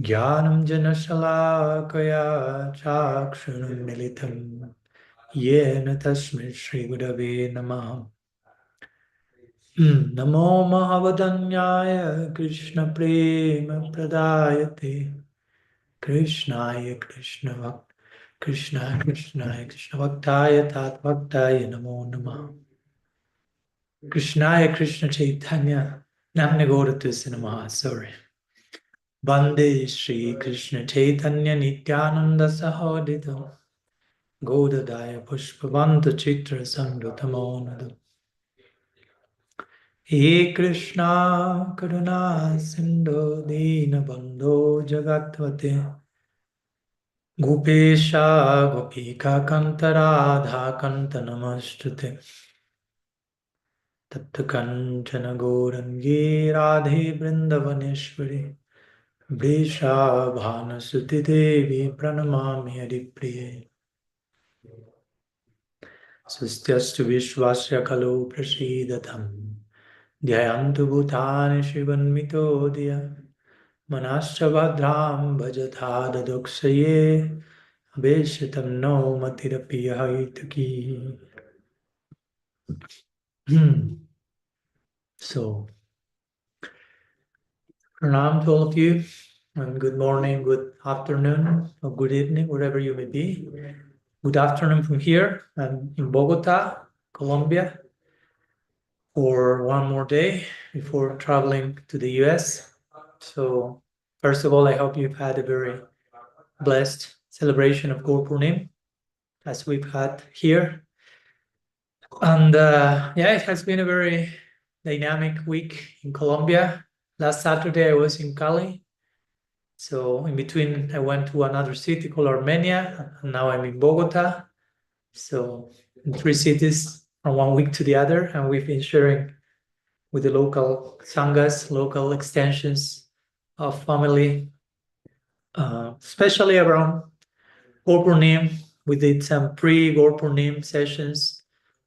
Jnanam jana shalakaya chakshunamilitam yena tasmai Shri Gurave Namaha. Namo Mahavadanyaya Krishna Prema Pradayate Krishnaya Krishna Bhaktaya Tat Bhaktaya Namo Namaha. Krishnaya Krishna Chaitanya Namne Gauratus Namaha. Sorry. Bande Shri Krishna Chaitanya Nityananda Sahodita Gaudadaya Pushpavanta Chitra Sandutamonada. He Krishna Karuna Sindhu Dina Bandho Jagatvate Gopesha Gopika Kanta Radha Kanta Namastute Tapta Kanchana Gaurangi Radhe Vrindavaneshwari Vrisha Bhanasuti Devi Pranamami Haripriye Sustyastu Vishwasya Kalu Prasidatam Dhyayantu Bhutani Shivanmitodya Manascha Bhadram Bhajatha Dadoksaye Abeshatam No Matirapiya Haitaki. So, pranam to all of you, and good morning, good afternoon, or good evening, wherever you may be. Good afternoon from here. I'm in Bogota, Colombia, for one more day before traveling to the US. So, first of all, I hope you've had a very blessed celebration of Gaur Purnima, as we've had here. And yeah, it has been a very dynamic week in Colombia. Last Saturday, I was in Cali. So in between, I went to another city called Armenia, and now I'm in Bogota. So in 3 cities from one week to the other, and we've been sharing with the local sanghas, local extensions of family, especially around Gaur Purnima. We did some pre-Gaur Purnima sessions.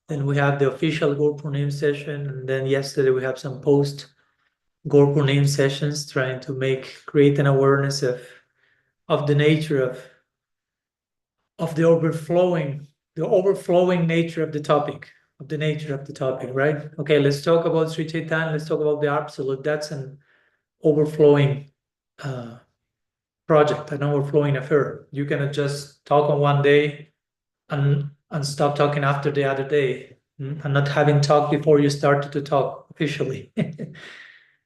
Then we have the official Gaur Purnima session, and then yesterday we have some post-Gaur Purnima sessions, trying to create an awareness of the nature of the overflowing nature of the topic, right? Okay, let's talk about Sri Chaitanya, let's talk about the absolute. That's an overflowing project, an overflowing affair. You cannot just talk on one day and stop talking after the other day, and not having talked before you started to talk officially.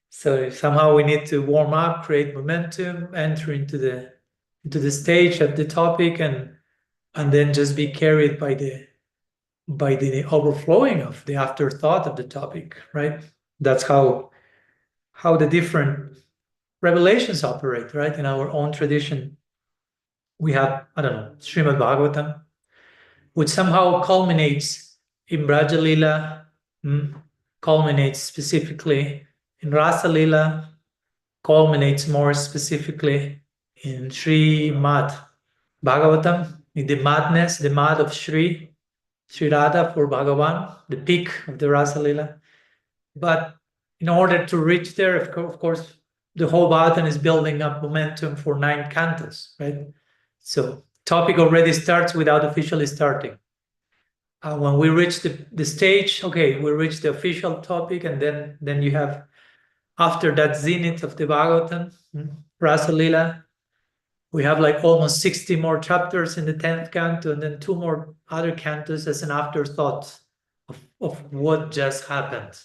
So somehow we need to warm up, create momentum, enter into the stage of the topic, and then just be carried by the overflowing of the afterthought of the topic, right? That's how the different revelations operate, right? In our own tradition, we have, I don't know, Srimad Bhagavatam, which somehow culminates in Braja Lila, culminates specifically in Rasa Lila, culminates more specifically in Srimad Bhagavatam, in the madness, the mad of Sri Radha for Bhagavan, the peak of the Rasa Lila. But in order to reach there, of course, the whole Bhagavatam is building up momentum for 9 cantos, right? So topic already starts without officially starting. When we reach the stage, okay, we reach the official topic, and then you have, after that zenith of the Bhagavatam, Rasa Lila, we have like almost 60 more chapters in the 10th canto, and then 2 more other cantos as an afterthought of what just happened,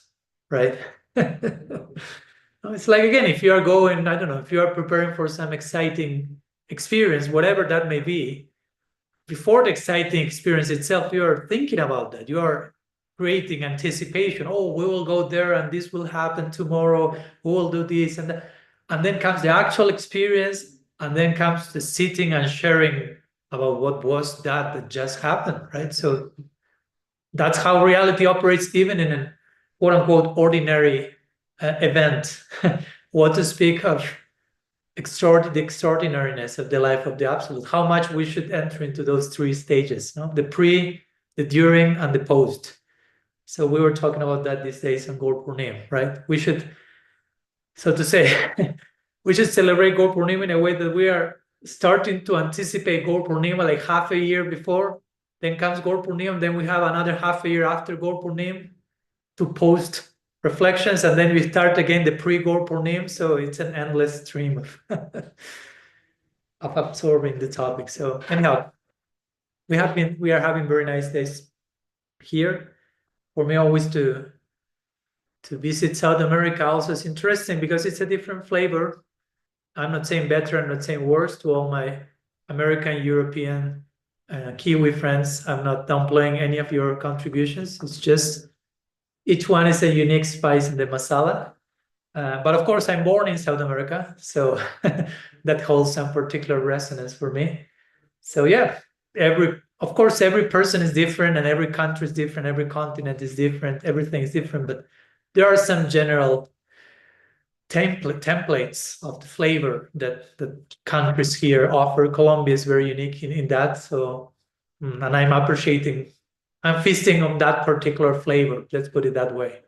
right? It's like, again, if you are going, I don't know, if you are preparing for some exciting experience, whatever that may be, before the exciting experience itself, you are thinking about that. You are creating anticipation. Oh, we will go there, and this will happen tomorrow. We will do this, and that. And then comes the actual experience, and then comes the sitting and sharing about what was that just happened, right? So that's how reality operates, even in an quote-unquote ordinary event. What to speak of the extraordinariness of the life of the Absolute, how much we should enter into those 3 stages, no? The pre, the during, and the post. So we were talking about that these days on Gaur Purnima, right? We should, so to say, we should celebrate Gaur Purnima in a way that we are starting to anticipate Gaur Purnima like half a year before. Then comes Gaur Purnima, then we have another half a year after Gaur Purnima to post reflections, and then we start again the pre-Gaur Purnima. So it's an endless stream of of absorbing the topic. So anyhow, we are having very nice days here. For me, always to visit South America also is interesting because it's a different flavor. I'm not saying better, I'm not saying worse to all my American, European, Kiwi friends. I'm not downplaying any of your contributions. It's just each one is a unique spice in the masala. But of course, I'm born in South America, so that holds some particular resonance for me. So yeah, of course, every person is different, and every country is different, every continent is different, everything is different, but there are some general templates of the flavor that the countries here offer. Colombia is very unique in that. So, and I'm feasting on that particular flavor. Let's put it that way.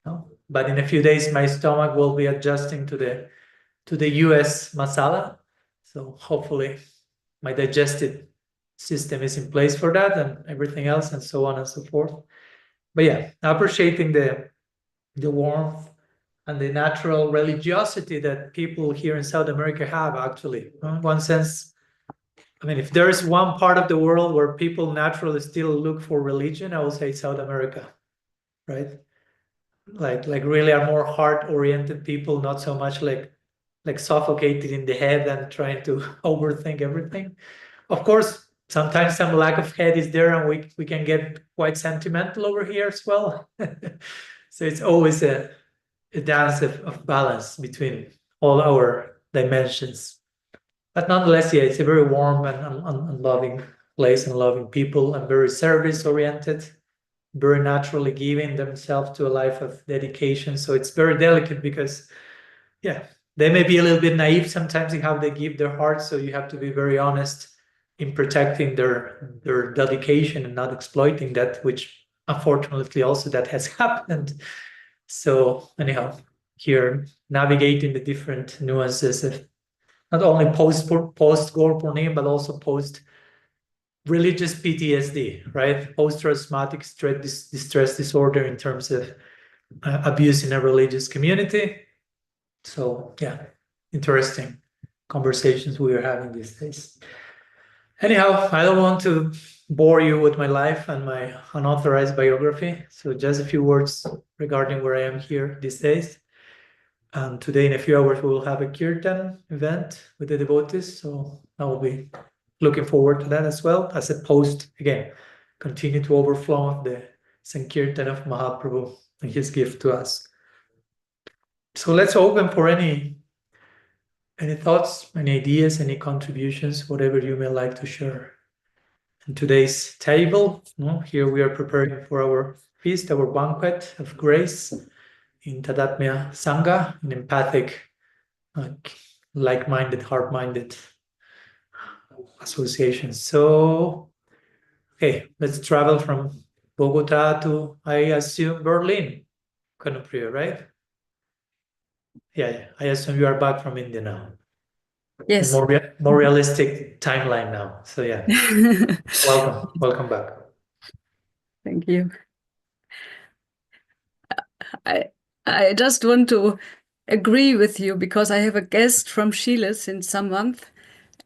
No? But in a few days, my stomach will be adjusting to the US masala. So hopefully my digestive system is in place for that and everything else and so on and so forth. But yeah, appreciating the warmth and the natural religiosity that people here in South America have, actually. In one sense, I mean, if there is one part of the world where people naturally still look for religion, I will say South America, right? Like really are more heart-oriented people, not so much like suffocated in the head and trying to overthink everything. Of course, sometimes some lack of head is there, and we can get quite sentimental over here as well. So it's always a dance of balance between all our dimensions. But nonetheless, yeah, it's a very warm and loving place and loving people, and very service-oriented, very naturally giving themselves to a life of dedication. So it's very delicate because, yeah, they may be a little bit naive sometimes in how they give their heart. So you have to be very honest in protecting their dedication and not exploiting that, which unfortunately also that has happened. So anyhow, here navigating the different nuances of not only post-Gaur Purnima, but also post-religious PTSD, right? Post-traumatic distress disorder in terms of abuse in a religious community. So yeah, interesting conversations we are having these days. Anyhow, I don't want to bore you with my life and my unauthorized biography. So just a few words regarding where I am here these days. And today, in a few hours, we will have a kirtan event with the devotees. So I will be looking forward to that as well, as a post, again, continue to overflow of the Sankirtan of Mahaprabhu and his gift to us. So let's open for any thoughts, any ideas, any contributions, whatever you may like to share. In today's table, here we are preparing for our feast, our banquet of grace in Tadatmya Sangha, an empathic, like-minded, heart-minded association. So, okay, let's travel from Bogota to, I assume, Berlin, Kanupriya, right? Yeah, I assume you are back from India now. Yes. More realistic timeline now. So yeah, welcome back. Thank you. I just want to agree with you because I have a guest from Chile since some month,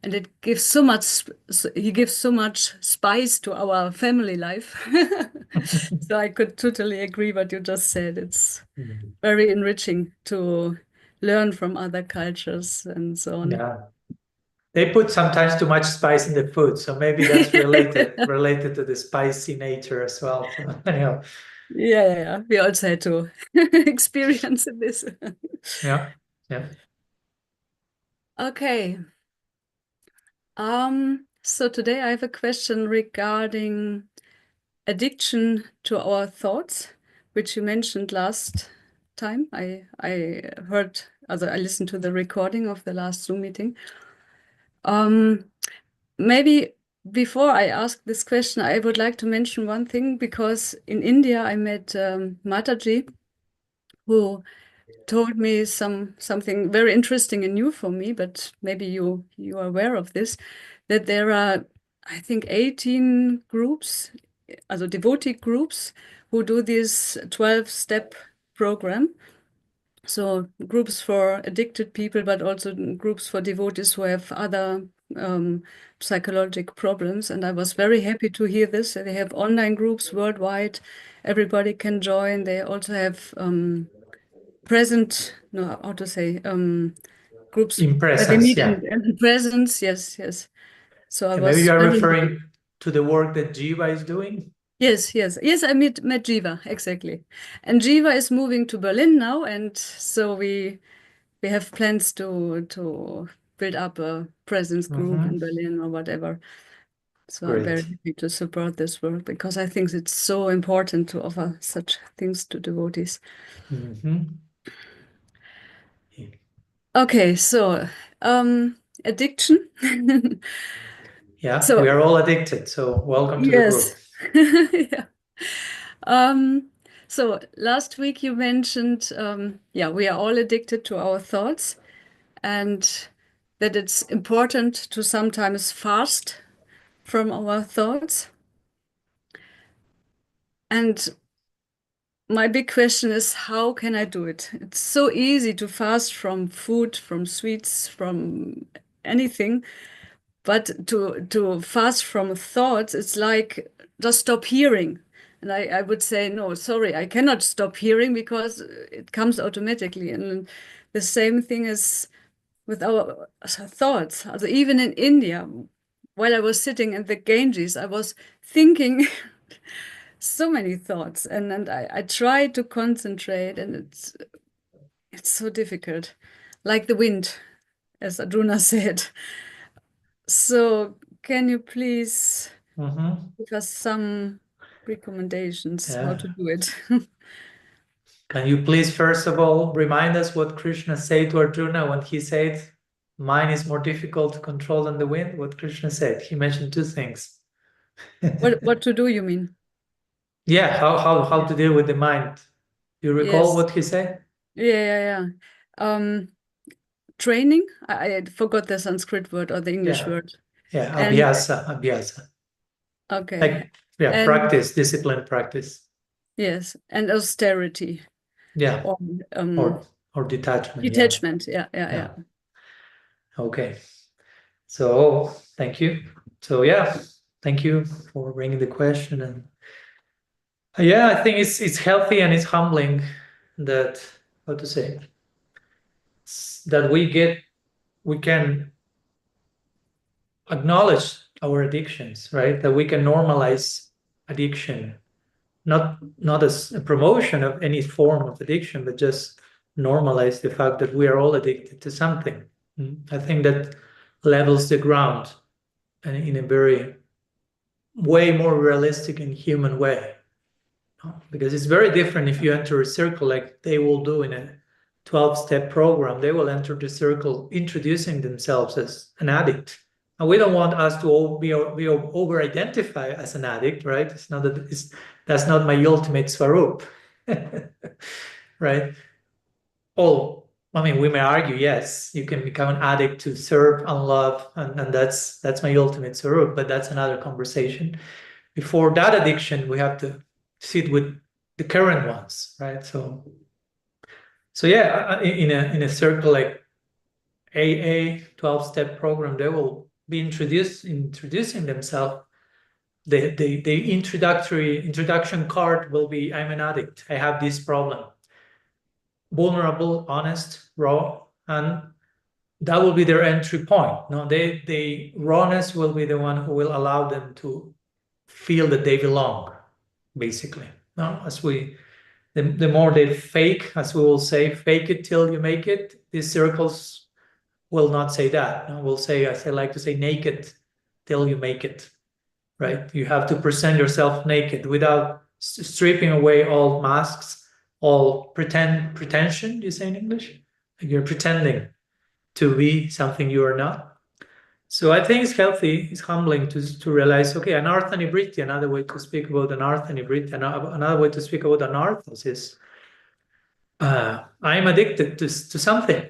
and it gives so much. He gives so much spice to our family life. So I could totally agree what you just said. It's very enriching to learn from other cultures and so on. Yeah. They put sometimes too much spice in the food, so maybe that's related to the spicy nature as well. So, anyhow. Yeah. We also had to experience this. Yeah. Okay. So today I have a question regarding addiction to our thoughts, which you mentioned last time. I listened to the recording of the last Zoom meeting. Maybe before I ask this question, I would like to mention one thing, because in India I met Mataji, who told me something very interesting and new for me, but maybe you are aware of this, that there are, I think, 18 groups, also devotee groups, who do this 12-step program. So groups for addicted people, but also groups for devotees who have other psychological problems. And I was very happy to hear this. They have online groups worldwide. Everybody can join. They also have groups In where they presence, meet yeah. in presence. Yes, yes. So I And was maybe you are very referring to the work that Jiva is doing? Yes, yes, yes. I met Jiva, exactly. And Jiva is moving to Berlin now, and so we have plans to build up a presence group in Berlin or whatever. So I'm very Great. happy to support this work because I think it's so important to offer such things to devotees. Okay, so addiction. Yeah, So we are all addicted. So welcome to the group. yes. Yeah. So last week you mentioned, we are all addicted to our thoughts, and that it's important to sometimes fast from our thoughts. And my big question is, how can I do it? It's so easy to fast from food, from sweets, from anything, but to fast from thoughts, it's like just stop hearing. And I would say, no, sorry, I cannot stop hearing because it comes automatically. And the same thing is with our thoughts. Also, even in India, while I was sitting in the Ganges, I was thinking so many thoughts, and I try to concentrate, and it's so difficult, like the wind, as Arjuna said. So can you please give us some recommendations how to do it? Can you please, first of all, remind us what Krishna said to Arjuna when he said, mind is more difficult to control than the wind? What Krishna said? He mentioned two things. What to do, you mean? Yeah, how to deal with the mind. Do you recall Yes. what he said? Yeah. Training. I forgot the Sanskrit word or the English word. Yeah, And abhyasa. okay. Like, And practice, discipline practice. yes, and austerity. Yeah, or detachment. Detachment. Yeah. Okay. So thank you. So thank you for bringing the question. And I think it's healthy and it's humbling that, how to say, that we can acknowledge our addictions, right? That we can normalize addiction, not as a promotion of any form of addiction, but just normalize the fact that we are all addicted to something. I think that levels the ground and in a very way more realistic and human way. Because it's very different if you enter a circle like they will do in a 12-step program. They will enter the circle introducing themselves as an addict. And we don't want us to be over-identify as an addict, right? That's not my ultimate swarup, right? We may argue, yes, you can become an addict to serve and love, and that's my ultimate swarup, but that's another conversation. Before that addiction, we have to sit with the current ones, right? So in a circle like AA 12-step program, they will be introducing themselves. The introduction card will be, I'm an addict, I have this problem. Vulnerable, honest, raw, and that will be their entry point. No, the rawness will be the one who will allow them to feel that they belong, basically. No, the more they fake, as we will say, fake it till you make it. These circles will not say that. No, we'll say, as I like to say, naked till you make it. Right? You have to present yourself naked without stripping away all masks, all pretension. Do you say in English? Like you're pretending to be something you are not. So I think it's healthy, it's humbling to realize, okay, anartha nibritti, another way to speak about anartha nibritti, another way to speak about anarthos is I'm addicted to something.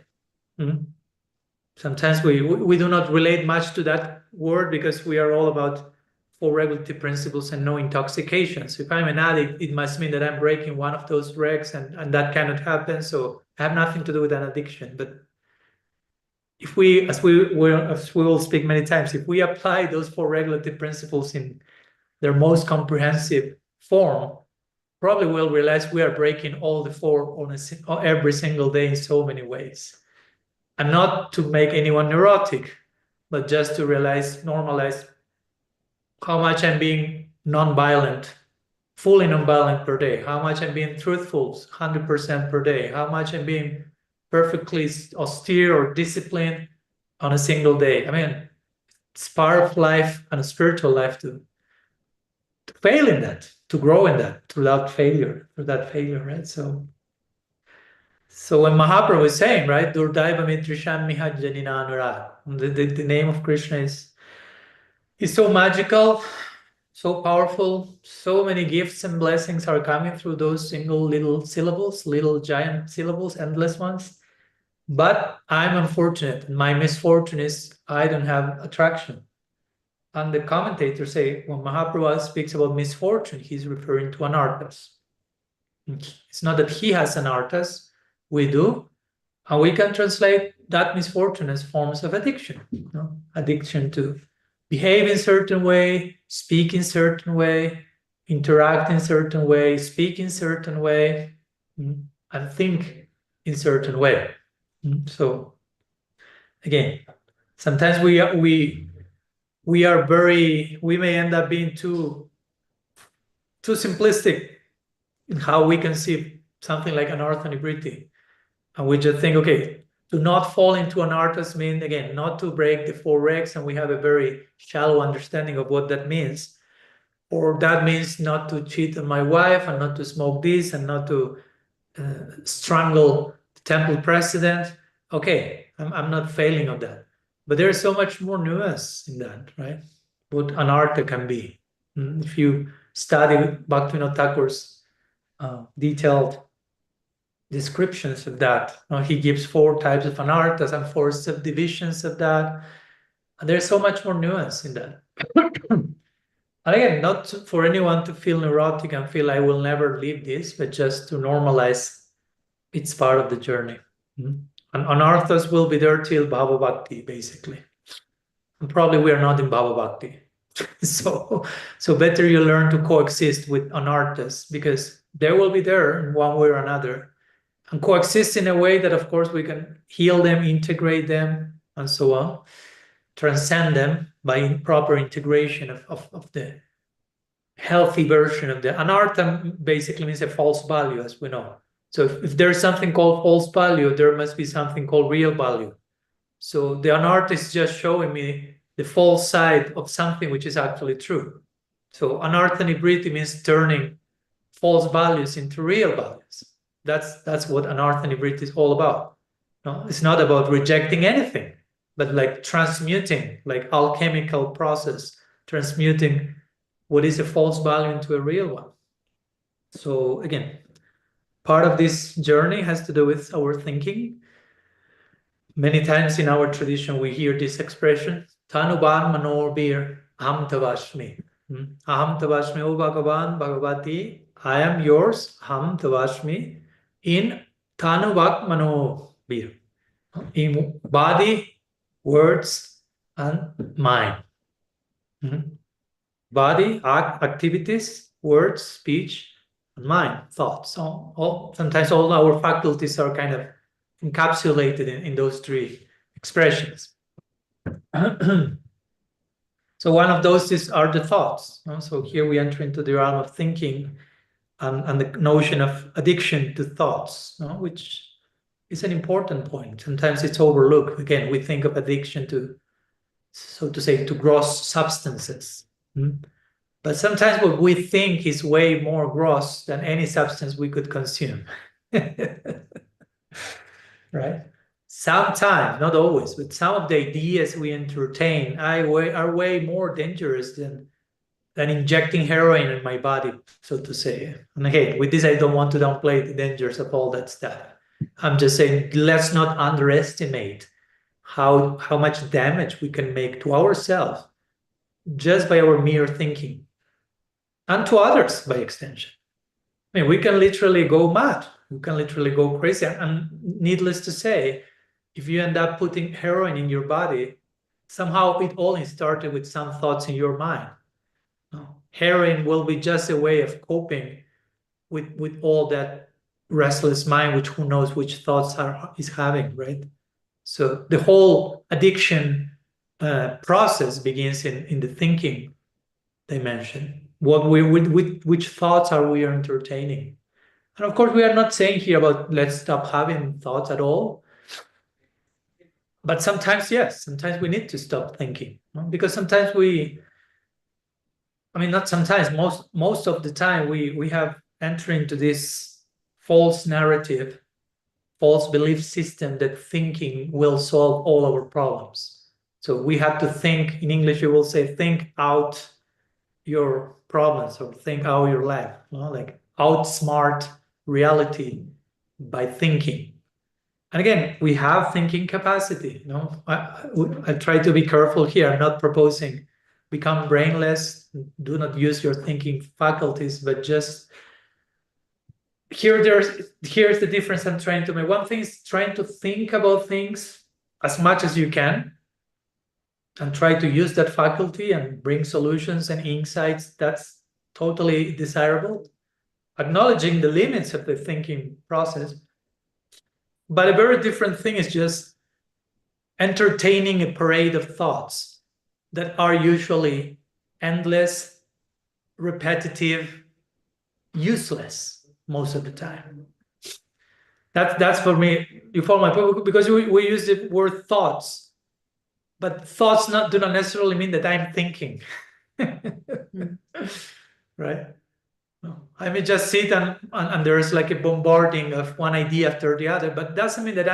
Sometimes we do not relate much to that word because we are all about four regulative principles and no intoxication. So if I'm an addict, it must mean that I'm breaking one of those regs, and that cannot happen. So I have nothing to do with an addiction. But if we, as we will speak many times, if we apply those four regulative principles in their most comprehensive form, probably we'll realize we are breaking all the four on every single day in so many ways. And not to make anyone neurotic, but just to normalize how much I'm being non-violent, fully non-violent per day, how much I'm being truthful, 100% per day, how much I'm being perfectly austere or disciplined on a single day. I mean, it's part of life and a spiritual life to fail in that, to grow in that, without failure, right? So when Mahaprabhu was saying, right, Durdaiva Mitrisham Mihajjanina Anurag, the name of Krishna is so magical, so powerful, so many gifts and blessings are coming through those single little syllables, little giant syllables, endless ones. But I'm unfortunate, and my misfortune is I don't have attraction. And the commentators say when Mahaprabhu speaks about misfortune, he's referring to anarthas. It's not that he has anarthas, we do, and we can translate that misfortune as forms of addiction. Addiction to behave in certain way, speak in certain way, interact in certain way, speak in certain way, and think in certain way. So again, sometimes we may end up being too simplistic in how we conceive something like anartha nibriti. And we just think, okay, to not fall into anarthas means, again, not to break the four regs, and we have a very shallow understanding of what that means. Or that means not to cheat on my wife, and not to smoke this, and not to strangle the temple president. Okay, I'm not failing on that. But there's so much more nuance in that, right? What anartha can be. If you study Bhaktivinoda Thakur's detailed descriptions of that, he gives 4 types of anarthas and 4 subdivisions of that. And there's so much more nuance in that. And again, not for anyone to feel neurotic and feel I will never leave this, but just to normalize it's part of the journey. And anarthas will be there till Bhava Bhakti, basically. And probably we are not in Bhava Bhakti. So better you learn to coexist with anarthas, because they will be there in one way or another, and coexist in a way that, of course, we can heal them, integrate them, and so on, transcend them by proper integration of the healthy version of the anartha. Basically means a false value, as we know. So if there's something called false value, there must be something called real value. So the anartha is just showing me the false side of something which is actually true. So anartha nibriti means turning false values into real values. That's what anartha nibriti is all about. No, it's not about rejecting anything, but like transmuting, like alchemical process, transmuting what is a false value into a real one. So again, part of this journey has to do with our thinking. Many times in our tradition, we hear this expression, Tanuban Manorbir Aham Tavashmi. Aham Tavashmi, O Bhagavan, Bhagavati, I am yours, Aham Tavashmi, in Tanuvak Manobir, in body, words, and mind. Body, activities, words, speech, and mind, thoughts. Sometimes all our faculties are kind of encapsulated in those 3 expressions. So one of those are the thoughts. So here we enter into the realm of thinking and the notion of addiction to thoughts, which is an important point. Sometimes it's overlooked. Again, we think of addiction to, so to say, to gross substances. But sometimes what we think is way more gross than any substance we could consume. Right? Sometimes, not always, but some of the ideas we entertain are way more dangerous than than injecting heroin in my body, so to say. And again, with this, I don't want to downplay the dangers of all that stuff. I'm just saying, let's not underestimate how much damage we can make to ourselves just by our mere thinking, and to others by extension. I mean, we can literally go mad. We can literally go crazy. And needless to say, if you end up putting heroin in your body, somehow it only started with some thoughts in your mind. Heroin will be just a way of coping with all that restless mind, which who knows which thoughts is having, right? So the whole addiction process begins in the thinking dimension. Which thoughts are we entertaining? And of course, we are not saying here about let's stop having thoughts at all. But sometimes, yes, sometimes we need to stop thinking, because sometimes not sometimes, most of the time we have entered into this false narrative, false belief system that thinking will solve all our problems. So we have to think, in English you will say, think out your problems, or think out your life, like outsmart reality by thinking. And again, we have thinking capacity. I try to be careful here. I'm not proposing become brainless, do not use your thinking faculties, but just here's the difference I'm trying to make. One thing is trying to think about things as much as you can and try to use that faculty and bring solutions and insights. That's totally desirable. Acknowledging the limits of the thinking process. But a very different thing is just entertaining a parade of thoughts that are usually endless, repetitive, useless most of the time. That's for me. You follow my point? Because we use the word thoughts, but thoughts do not necessarily mean that I'm thinking. Right? No. I may just sit and there's like a bombarding of one idea after the other, but doesn't mean that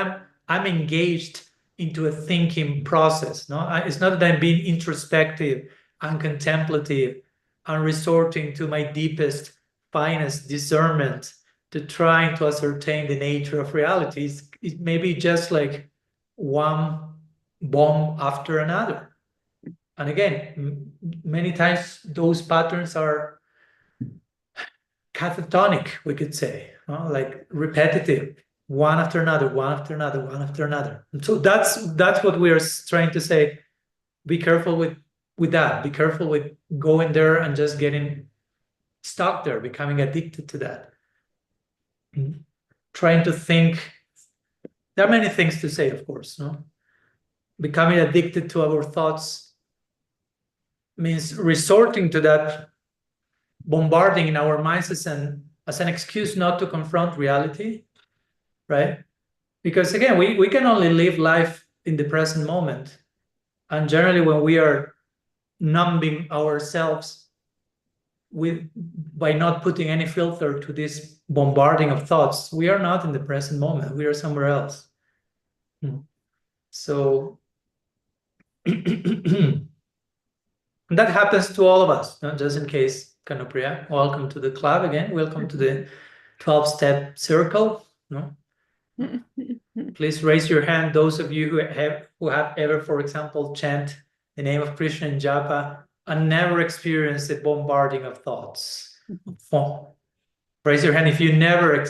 I'm engaged into a thinking process. No, it's not that I'm being introspective and contemplative and resorting to my deepest, finest discernment to trying to ascertain the nature of reality. It may be just like one bomb after another. And again, many times those patterns are catatonic, we could say, like repetitive, one after another, one after another, one after another. And so that's what we are trying to say. Be careful with that. Be careful with going there and just getting stuck there, becoming addicted to that. Trying to think. There are many things to say, of course. Becoming addicted to our thoughts means resorting to that bombarding in our minds as an excuse not to confront reality, right? Because again, we can only live life in the present moment. And generally when we are numbing ourselves by not putting any filter to this bombarding of thoughts, we are not in the present moment. We are somewhere else. So and that happens to all of us, not just in case Kanupriya. Welcome to the club again. Welcome to the 12-step circle. Please raise your hand, those of you who have ever, for example, chant the name of Krishna in japa and never experienced a bombarding of thoughts. Raise your hand if you never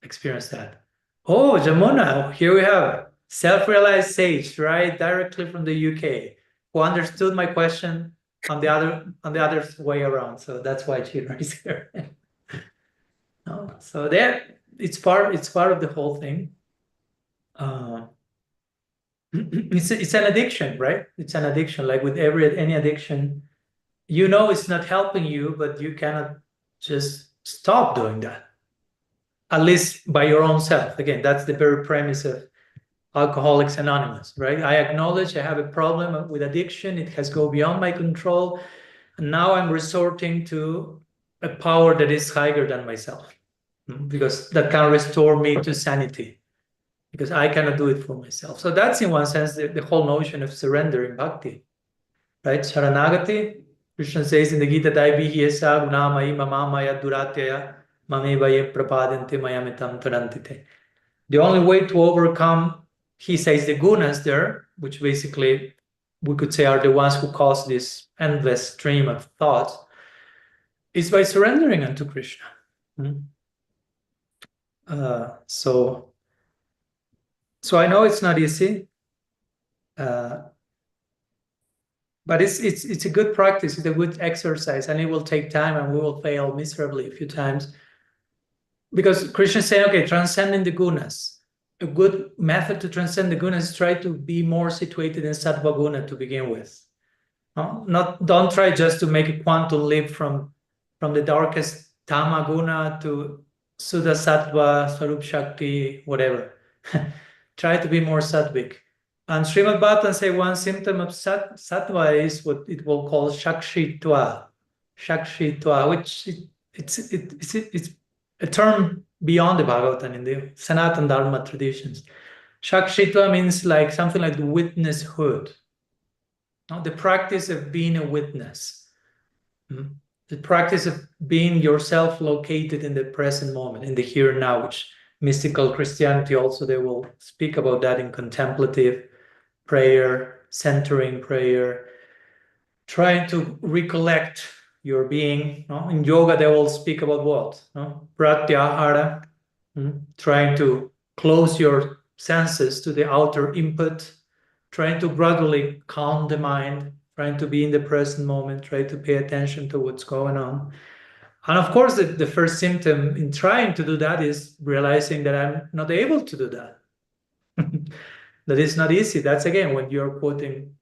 experienced that. Oh, Jamuna, here we have self-realized sage, right? Directly from the UK, who understood my question on the other way around. So that's why she raised her hand. So there, it's part of the whole thing. It's an addiction, right? It's an addiction. Like with any addiction, it's not helping you, but you cannot just stop doing that. At least by your own self. Again, that's the very premise of Alcoholics Anonymous, right? I acknowledge I have a problem with addiction. It has gone beyond my control. And now I'm resorting to a power that is higher than myself, because that can restore me to sanity, because I cannot do it for myself. So that's in one sense the whole notion of surrender in Bhakti, right? Sharanagati, Krishna says in the Gita, Daibihi esa gunamai mamamaya duratyaya mameva prapadante mayamitam tarantite. The only way to overcome, he says, the gunas there, which basically we could say are the ones who cause this endless stream of thoughts, is by surrendering unto Krishna. So I know it's not easy, but it's a good practice, it's a good exercise, and it will take time, and we will fail miserably a few times. Because Krishna is saying, okay, transcending the gunas. A good method to transcend the gunas is try to be more situated in sattva guna to begin with. Don't try just to make a quantum leap from the darkest tama guna to Suddha Sattva, Swarup Shakti, whatever. Try to be more sattvic. And Srimad Bhattan say one symptom of sattva is what it will call shakshitva. Shakshitva, which it's a term beyond the Bhagavatam in the Sanatana Dharma traditions. Shakshitva means like something like the witnesshood. The practice of being a witness. The practice of being yourself located in the present moment, in the here and now, which mystical Christianity also, they will speak about that in contemplative prayer, centering prayer, trying to recollect your being. In yoga, they will speak about what? Pratyahara, trying to close your senses to the outer input, trying to gradually calm the mind, trying to be in the present moment, try to pay attention to what's going on. And of course, the first symptom in trying to do that is realizing that I'm not able to do that. That is not easy. That's again, when you're quoting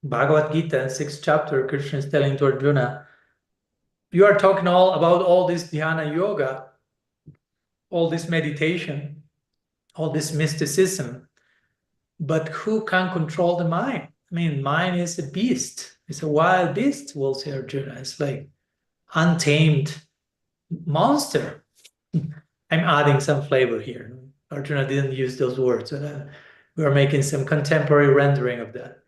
Bhagavad Gita, 6th chapter, Krishna is telling to Arjuna, you are talking all about all this dhyana yoga, all this meditation, all this mysticism, but who can control the mind? I mean, mind is a beast. It's a wild beast, will say Arjuna. It's like untamed monster. I'm adding some flavor here. Arjuna didn't use those words, but we are making some contemporary rendering of that.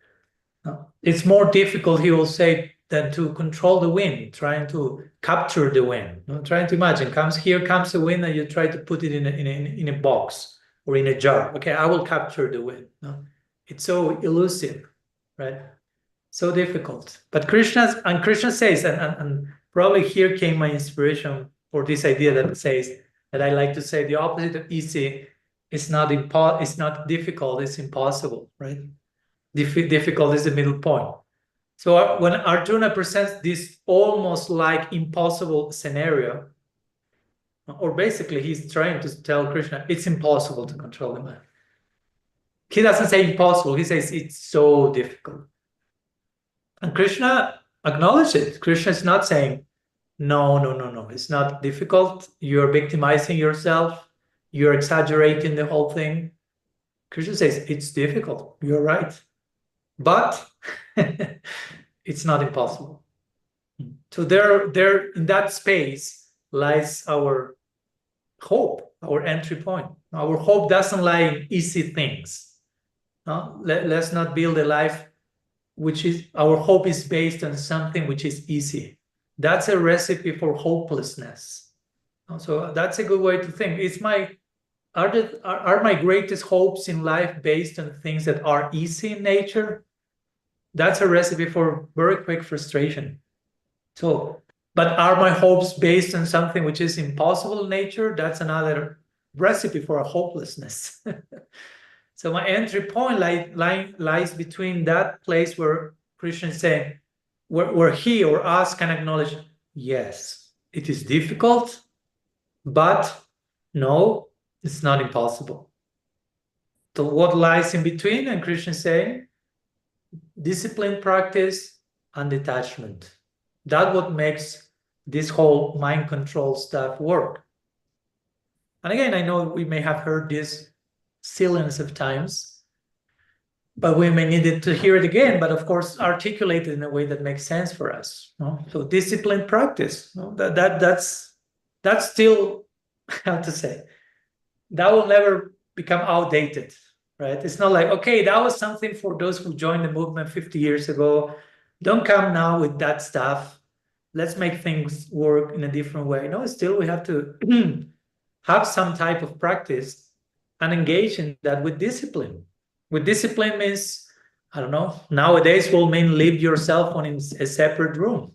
It's more difficult, he will say, than to control the wind, trying to capture the wind. Trying to imagine, here comes the wind, and you try to put it in a box or in a jar. Okay, I will capture the wind. It's so elusive, right? So difficult. But Krishna says, and probably here came my inspiration for this idea that says, that I like to say, the opposite of easy is not difficult, it's impossible, right? Difficult is the middle point. So when Arjuna presents this almost like impossible scenario, or basically he's trying to tell Krishna, it's impossible to control the mind. He doesn't say impossible, he says it's so difficult. And Krishna acknowledges it. Krishna is not saying, no, it's not difficult. You're victimizing yourself. You're exaggerating the whole thing. Krishna says, it's difficult. You're right. But it's not impossible. So there in that space lies our hope, our entry point. Our hope doesn't lie in easy things. Let's not build a life which is, our hope is based on something which is easy. That's a recipe for hopelessness. So that's a good way to think. Are my greatest hopes in life based on things that are easy in nature? That's a recipe for very quick frustration. So, but are my hopes based on something which is impossible in nature? That's another recipe for a hopelessness. So my entry point lies between that place where Krishna is saying, where he or us can acknowledge, yes, it is difficult, but no, it's not impossible. So what lies in between? And Krishna is saying, discipline, practice, and detachment. That's what makes this whole mind control stuff work. And again, I know we may have heard this zillions of times, but we may need to hear it again, but of course articulated in a way that makes sense for us. So discipline, practice, that's still, how to say, that will never become outdated, right? It's not like, okay, that was something for those who joined the movement 50 years ago. don't come now with that stuff. Let's make things work in a different way. No, still we have to have some type of practice and engage in that with discipline. With discipline means, I don't know, nowadays will mean leave your cell phone in a separate room.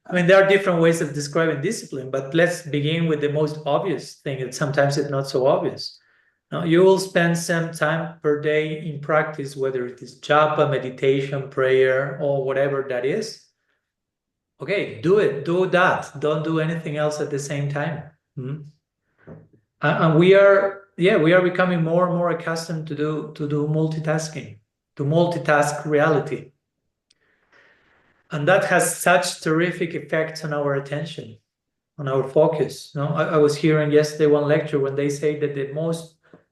I mean, there are different ways of describing discipline, but let's begin with the most obvious thing, and sometimes it's not so obvious. Now, you will spend some time per day in practice, whether it is japa, meditation, prayer, or whatever that is. Okay, do it, do that. Don't do anything else at the same time. And we are becoming more and more accustomed to do multitasking, to multitask reality. And that has such terrific effects on our attention, on our focus. No, I was hearing yesterday one lecture when they say that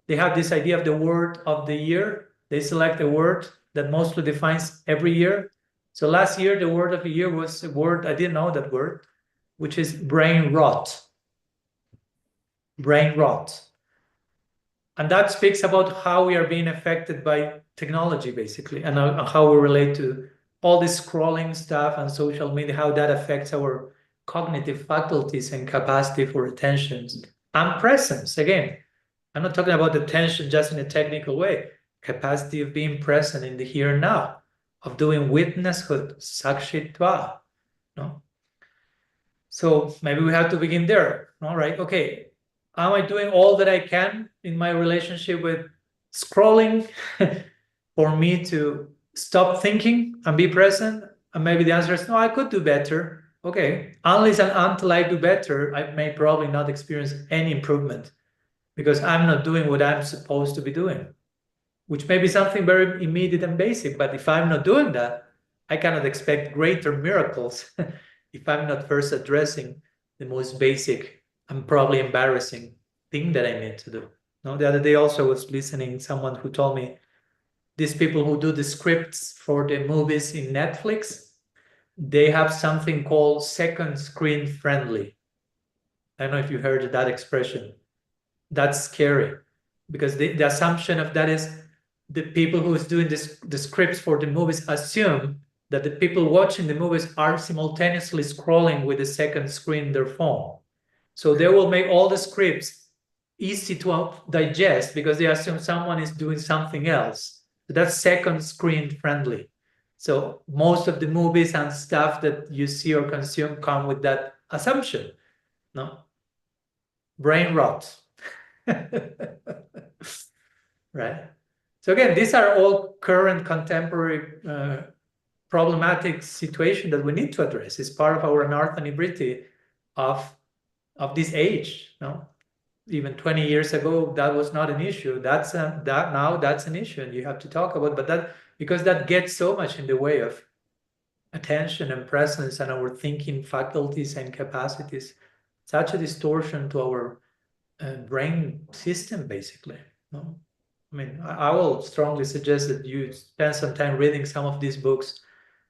they have this idea of the word of the year. They select a word that mostly defines every year. So last year, the word of the year was a word, I didn't know that word, which is brain rot. Brain rot. And that speaks about how we are being affected by technology, basically, and how we relate to all this scrolling stuff and social media, how that affects our cognitive faculties and capacity for attention and presence. Again, I'm not talking about attention just in a technical way, capacity of being present in the here and now, of doing witnesshood, sakshitva. No? So maybe we have to begin there. All right, okay. Am I doing all that I can in my relationship with scrolling for me to stop thinking and be present? And maybe the answer is no, I could do better. Okay, unless and until I do better, I may probably not experience any improvement because I'm not doing what I'm supposed to be doing, which may be something very immediate and basic. But if I'm not doing that, I cannot expect greater miracles if I'm not first addressing the most basic and probably embarrassing thing that I need to do. No, the other day also I was listening to someone who told me these people who do the scripts for the movies in Netflix, they have something called second screen friendly. I don't know if you heard that expression. That's scary because the assumption of that is the people who is doing the scripts for the movies assume that the people watching the movies are simultaneously scrolling with the second screen their phone. So they will make all the scripts easy to digest because they assume someone is doing something else. So that's second screen friendly. So most of the movies and stuff that you see or consume come with that assumption. No? Brain rot. Right? So again, these are all current contemporary problematic situation that we need to address. It's part of our anartha nibriti of this age. No? Even 20 years ago, that was not an issue. Now that's an issue, and you have to talk about. But that because that gets so much in the way of attention and presence and our thinking faculties and capacities, such a distortion to our brain system, basically. No, I mean, I will strongly suggest that you spend some time reading some of these books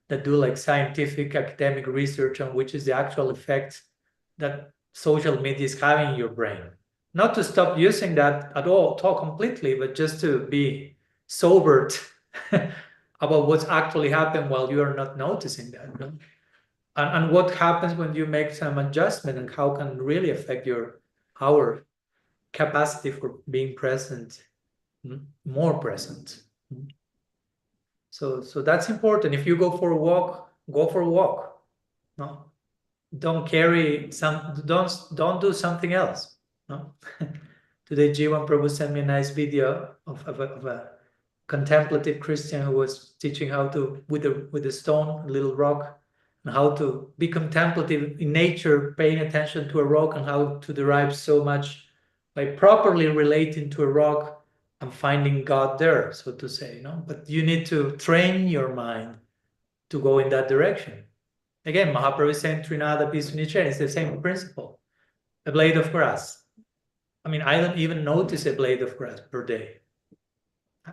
that do like scientific academic research on which is the actual effect that social media is having in your brain. Not to stop using that at all completely, but just to be sobered about what's actually happened while you are not noticing that. No? And what happens when you make some adjustment and how can really affect our capacity for being present, more present. So that's important. If you go for a walk, go for a walk. No, don't do something else. No. Today Jiva Prabhu sent me a nice video of a contemplative Christian who was teaching how to with a stone, a little rock, and how to be contemplative in nature, paying attention to a rock, and how to derive so much by properly relating to a rock and finding God there, so to say. No, but you need to train your mind to go in that direction. Again, Mahaprabhu is saying Trinada Pisunichari, it's the same principle. A blade of grass. I mean, I don't even notice a blade of grass per day.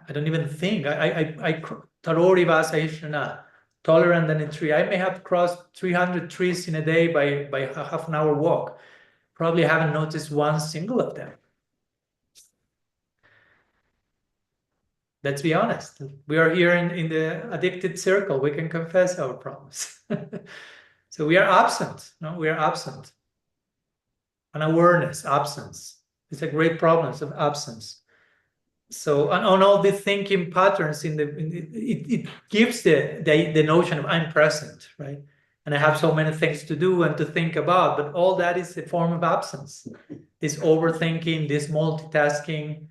I don't even think. Tarori Vasahishana, tolerant than a tree. I may have crossed 300 trees in a day by a half an hour walk. Probably haven't noticed one single of them. Let's be honest. We are here in the addicted circle. We can confess our problems. So we are absent. No, we are absent. Unawareness, absence. It's a great problem of absence. So on all the thinking patterns it gives the notion of I'm present, right? And I have so many things to do and to think about, but all that is a form of absence. This overthinking, this multitasking,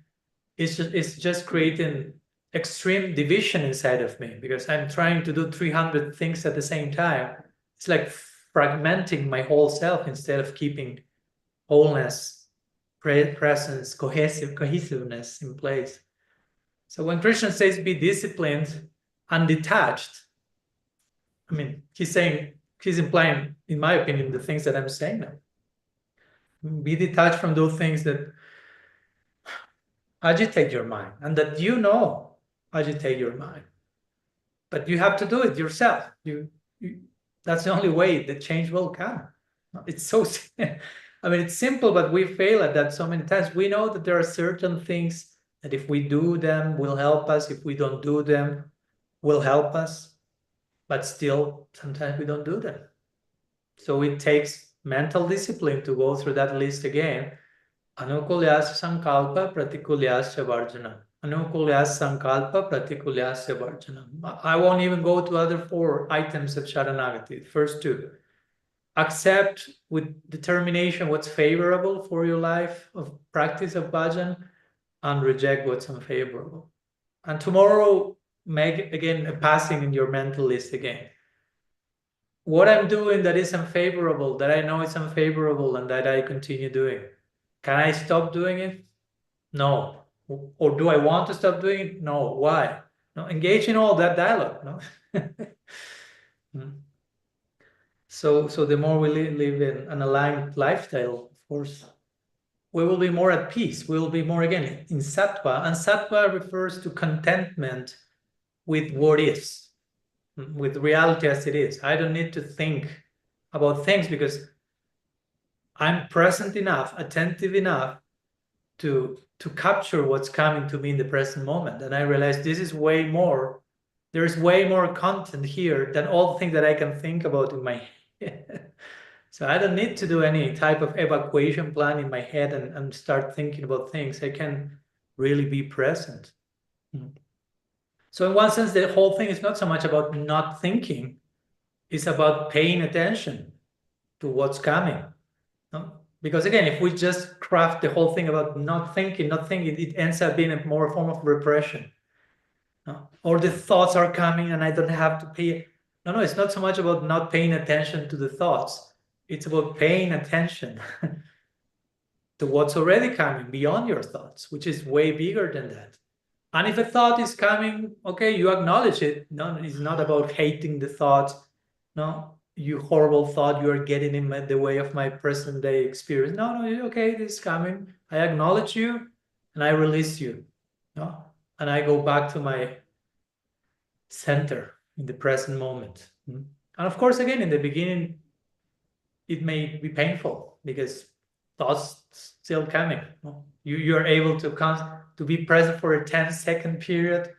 it's just creating extreme division inside of me because I'm trying to do 300 things at the same time. It's like fragmenting my whole self instead of keeping wholeness, presence, cohesiveness in place. So when Krishna says be disciplined and detached, I mean, he's implying, in my opinion, the things that I'm saying now. Be detached from those things that agitate your mind and that agitate your mind. But you have to do it yourself. That's the only way the change will come. It's so, I mean, it's simple, but we fail at that so many times. We know that there are certain things that if we do them will help us. If we don't do them, will help us. But still, sometimes we don't do them. So it takes mental discipline to go through that list again. Anukulyasya sankalpa pratikulyasya varjana. Anukulyasya sankalpa pratikulyasya varjana. I won't even go to other 4 items of Sharanagati. First 2. Accept with determination what's favorable for your life of practice of bhajan and reject what's unfavorable. And tomorrow, make again a passing in your mental list again. What I'm doing that is unfavorable, that I know it's unfavorable and that I continue doing. Can I stop doing it? No. Or do I want to stop doing it? No. Why? No. Engage in all that dialogue. No. So the more we live in an aligned lifestyle, of course, we will be more at peace. We will be more, again, in sattva. And sattva refers to contentment with what is, with reality as it is. I don't need to think about things because I'm present enough, attentive enough to capture what's coming to me in the present moment. And I realize this is way more, there's way more content here than all the things that I can think about in my head. So I don't need to do any type of evacuation plan in my head and start thinking about things. I can really be present. So in one sense, the whole thing is not so much about not thinking, it's about paying attention to what's coming. No? Because again, if we just craft the whole thing about not thinking, it ends up being more a form of repression. No? Or the thoughts are coming and I don't have to pay. No, it's not so much about not paying attention to the thoughts. It's about paying attention to what's already coming beyond your thoughts, which is way bigger than that. And if a thought is coming, okay, you acknowledge it. No, it's not about hating the thought. No, you horrible thought, you are getting in the way of my present day experience. No, okay, this is coming. I acknowledge you and I release you. No? And I go back to my center in the present moment. And of course, again, in the beginning, it may be painful because thoughts still coming. No? You are able to be present for a 10-second period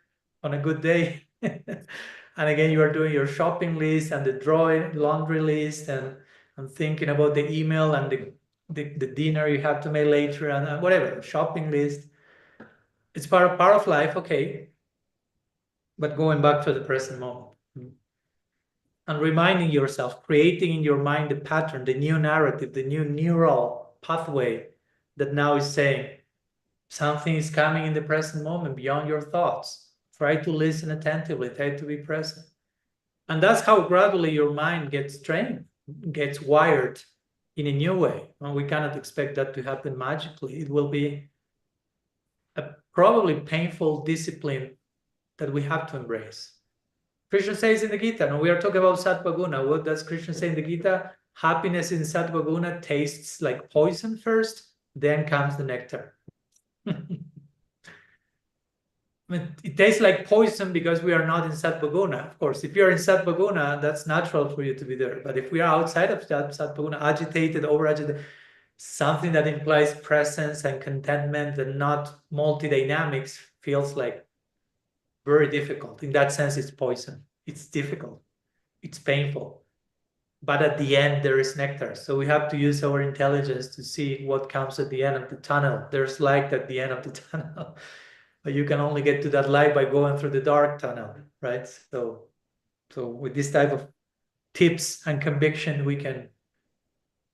on a good day. And again, you are doing your shopping list and the laundry list and thinking about the email and the dinner you have to make later and whatever, shopping list. It's part of life, okay. But going back to the present moment. And reminding yourself, creating in your mind the pattern, the new narrative, the new neural pathway that now is saying, something is coming in the present moment beyond your thoughts. Try to listen attentively, try to be present. And that's how gradually your mind gets trained, gets wired in a new way. And we cannot expect that to happen magically. It will be a probably painful discipline that we have to embrace. Krishna says in the Gita, and we are talking about Sattva Guna. What does Krishna say in the Gita? Happiness in Sattva Guna tastes like poison first, then comes the nectar. It tastes like poison because we are not in Sattva Guna. Of course, if you're in Sattva Guna, that's natural for you to be there. But if we are outside of Sattva Guna, agitated, over-agitated, something that implies presence and contentment and not multi-dynamics feels like very difficult. In that sense, it's poison. It's difficult. It's painful. But at the end, there is nectar. So we have to use our intelligence to see what comes at the end of the tunnel. There's light at the end of the tunnel. But you can only get to that light by going through the dark tunnel, right? So with this type of tips and conviction, we can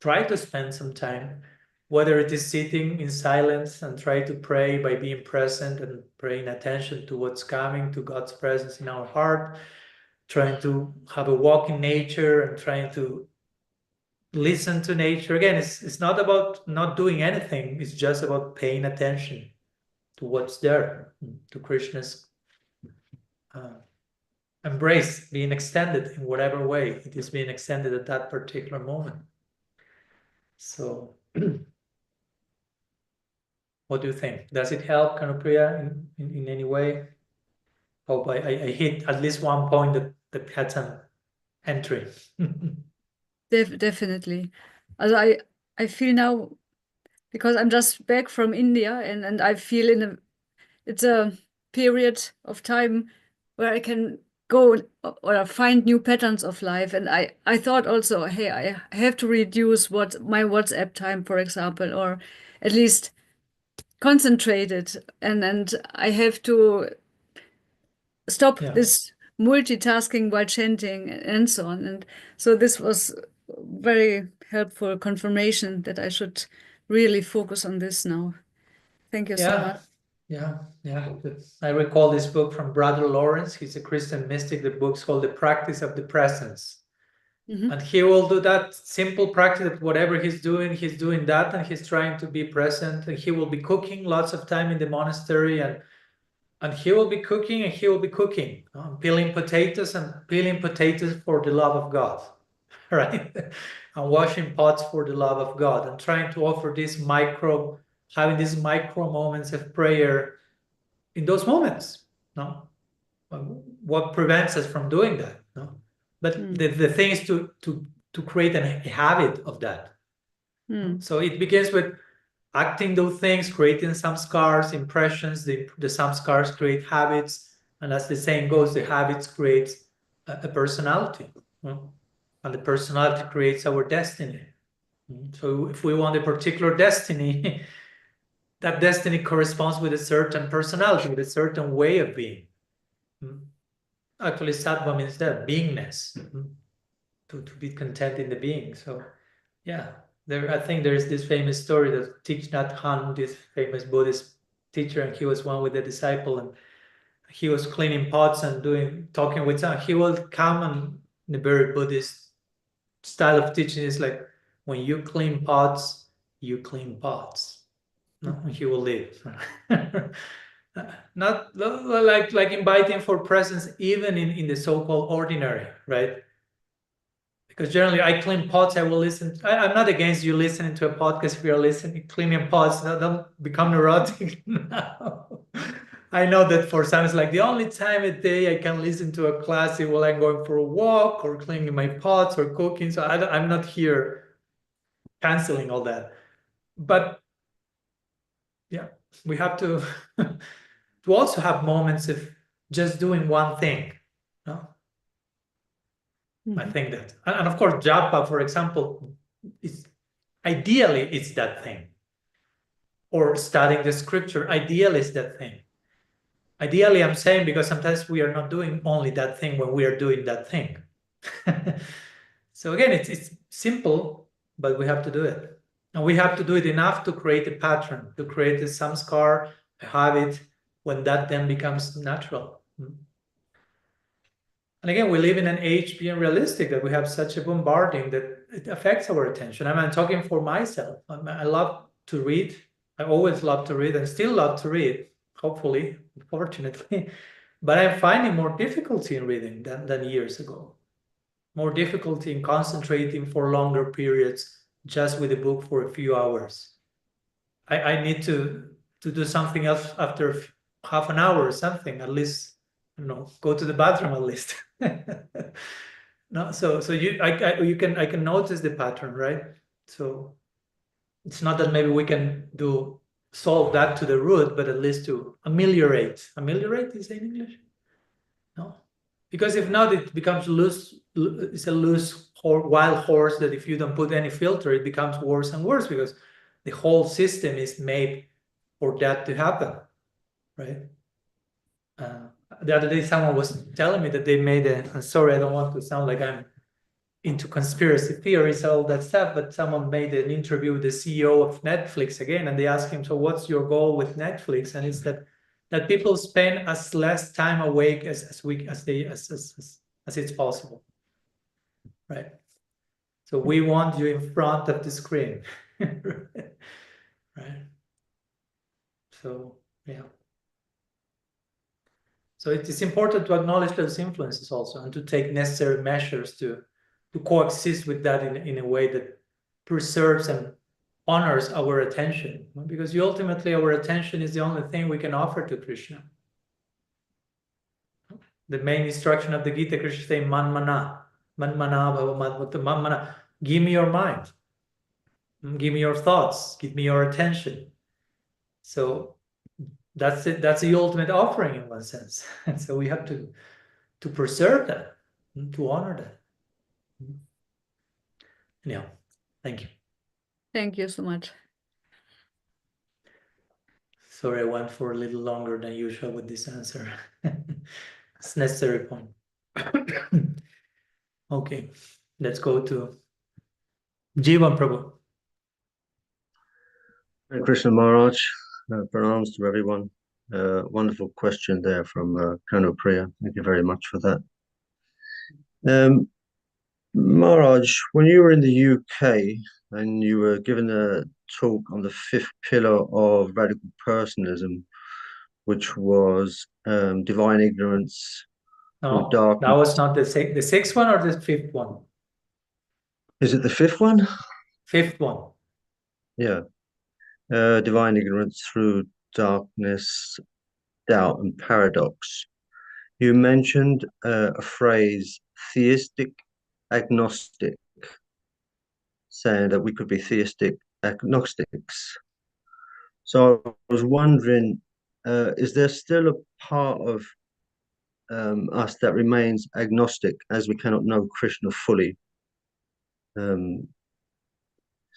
try to spend some time, whether it is sitting in silence and try to pray by being present and paying attention to what's coming, to God's presence in our heart, trying to have a walk in nature and trying to listen to nature. Again, it's not about not doing anything. It's just about paying attention to what's there, to Krishna's embrace being extended in whatever way it is being extended at that particular moment. So what do you think? Does it help, Kanupriya, in any way? Hope I hit at least one point that had some entry. Definitely. Also I feel now, because I'm just back from India, and I feel it's a period of time where I can go or find new patterns of life. And I thought also, hey, I have to reduce my WhatsApp time, for example, or at least concentrate it. And I have to stop this multitasking while chanting and so on. And so this was very helpful confirmation that I should really focus on this now. Thank you so much. Yeah. I recall this book from Brother Lawrence. He's a Christian mystic. The book's called The Practice of the Presence. And he will do that simple practice that whatever he's doing that, and he's trying to be present. And he will be cooking lots of time in the monastery, and he will be cooking, peeling potatoes for the love of God, right? And washing pots for the love of God, and trying to offer having these micro moments of prayer in those moments. No, what prevents us from doing that? No, but the thing is to create a habit of that. So it begins with acting those things, creating samskars, impressions. The samskars create habits, and as the saying goes, the habits create a personality, and the personality creates our destiny. So if we want a particular destiny, that destiny corresponds with a certain personality, with a certain way of being. Actually, sattva means that, beingness, to be content in the being. So yeah, I think there's this famous story that Thich Nhat Hanh, this famous Buddhist teacher, and he was one with a disciple, and he was cleaning pots and talking with someone. He will come, and the very Buddhist style of teaching is like, when you clean pots, you clean pots. No, he will leave. Not like inviting for presence, even in the so-called ordinary, right? Because generally I clean pots, I will listen. I'm not against you listening to a podcast if you're cleaning pots. Don't become neurotic now. I know that for some it's like the only time a day I can listen to a class is while I'm going for a walk or cleaning my pots or cooking. So I'm not here canceling all that. But yeah, we have to also have moments of just doing one thing. No? I think that, and of course, japa, for example, ideally it's that thing. Or studying the scripture, ideally is that thing. Ideally, I'm saying because sometimes we are not doing only that thing when we are doing that thing. So again, it's simple, but we have to do it. And we have to do it enough to create a pattern, to create a samskar, a habit, when that then becomes natural. And again, we live in an age, being realistic, that we have such a bombarding that it affects our attention. I'm talking for myself. I love to read. I always love to read and still love to read, hopefully, fortunately. But I'm finding more difficulty in reading than years ago. More difficulty in concentrating for longer periods just with a book for a few hours. I need to do something else after half an hour or something, at least, go to the bathroom at least. No, so I can notice the pattern, right? So it's not that maybe we can solve that to the root, but at least to ameliorate. Ameliorate is in English? No, because if not, it becomes loose. It's a loose wild horse that if you don't put any filter, it becomes worse and worse because the whole system is made for that to happen, right? The other day, someone was telling me that they made a. Sorry, I don't want to sound like I'm into conspiracy theories, all that stuff, but someone made an interview with the CEO of Netflix again, and they asked him, so what's your goal with Netflix? And it's that people spend as less time awake as it's possible, right? So we want you in front of the screen, right? So yeah. So it is important to acknowledge those influences also and to take necessary measures to coexist with that in a way that preserves and honors our attention. Because ultimately our attention is the only thing we can offer to Krishna. The main instruction of the Gita, Krishna says, manmana bhava madbhutta, manmana. Give me your mind. Give me your thoughts. Give me your attention. So that's it. That's the ultimate offering in one sense. And so we have to preserve that, to honor that. Anyhow, thank you. Thank you so much. Sorry, I went for a little longer than usual with this answer. It's necessary point. Okay, let's go to Jiva Prabhu. Hare Krishna Maharaj, pranams to everyone. Wonderful question there from Kano Priya. Thank you very much for that. Maharaj, when you were in the UK and you were given a talk on the fifth pillar of radical personalism, which was divine ignorance No, darkness. that was not the sixth one or the fifth one? Is it the fifth one? Fifth one. Yeah. Divine ignorance through darkness, doubt, and paradox. You mentioned a phrase, theistic, agnostic, saying that we could be theistic agnostics. So I was wondering, is there still a part of us that remains agnostic as we cannot know Krishna fully? So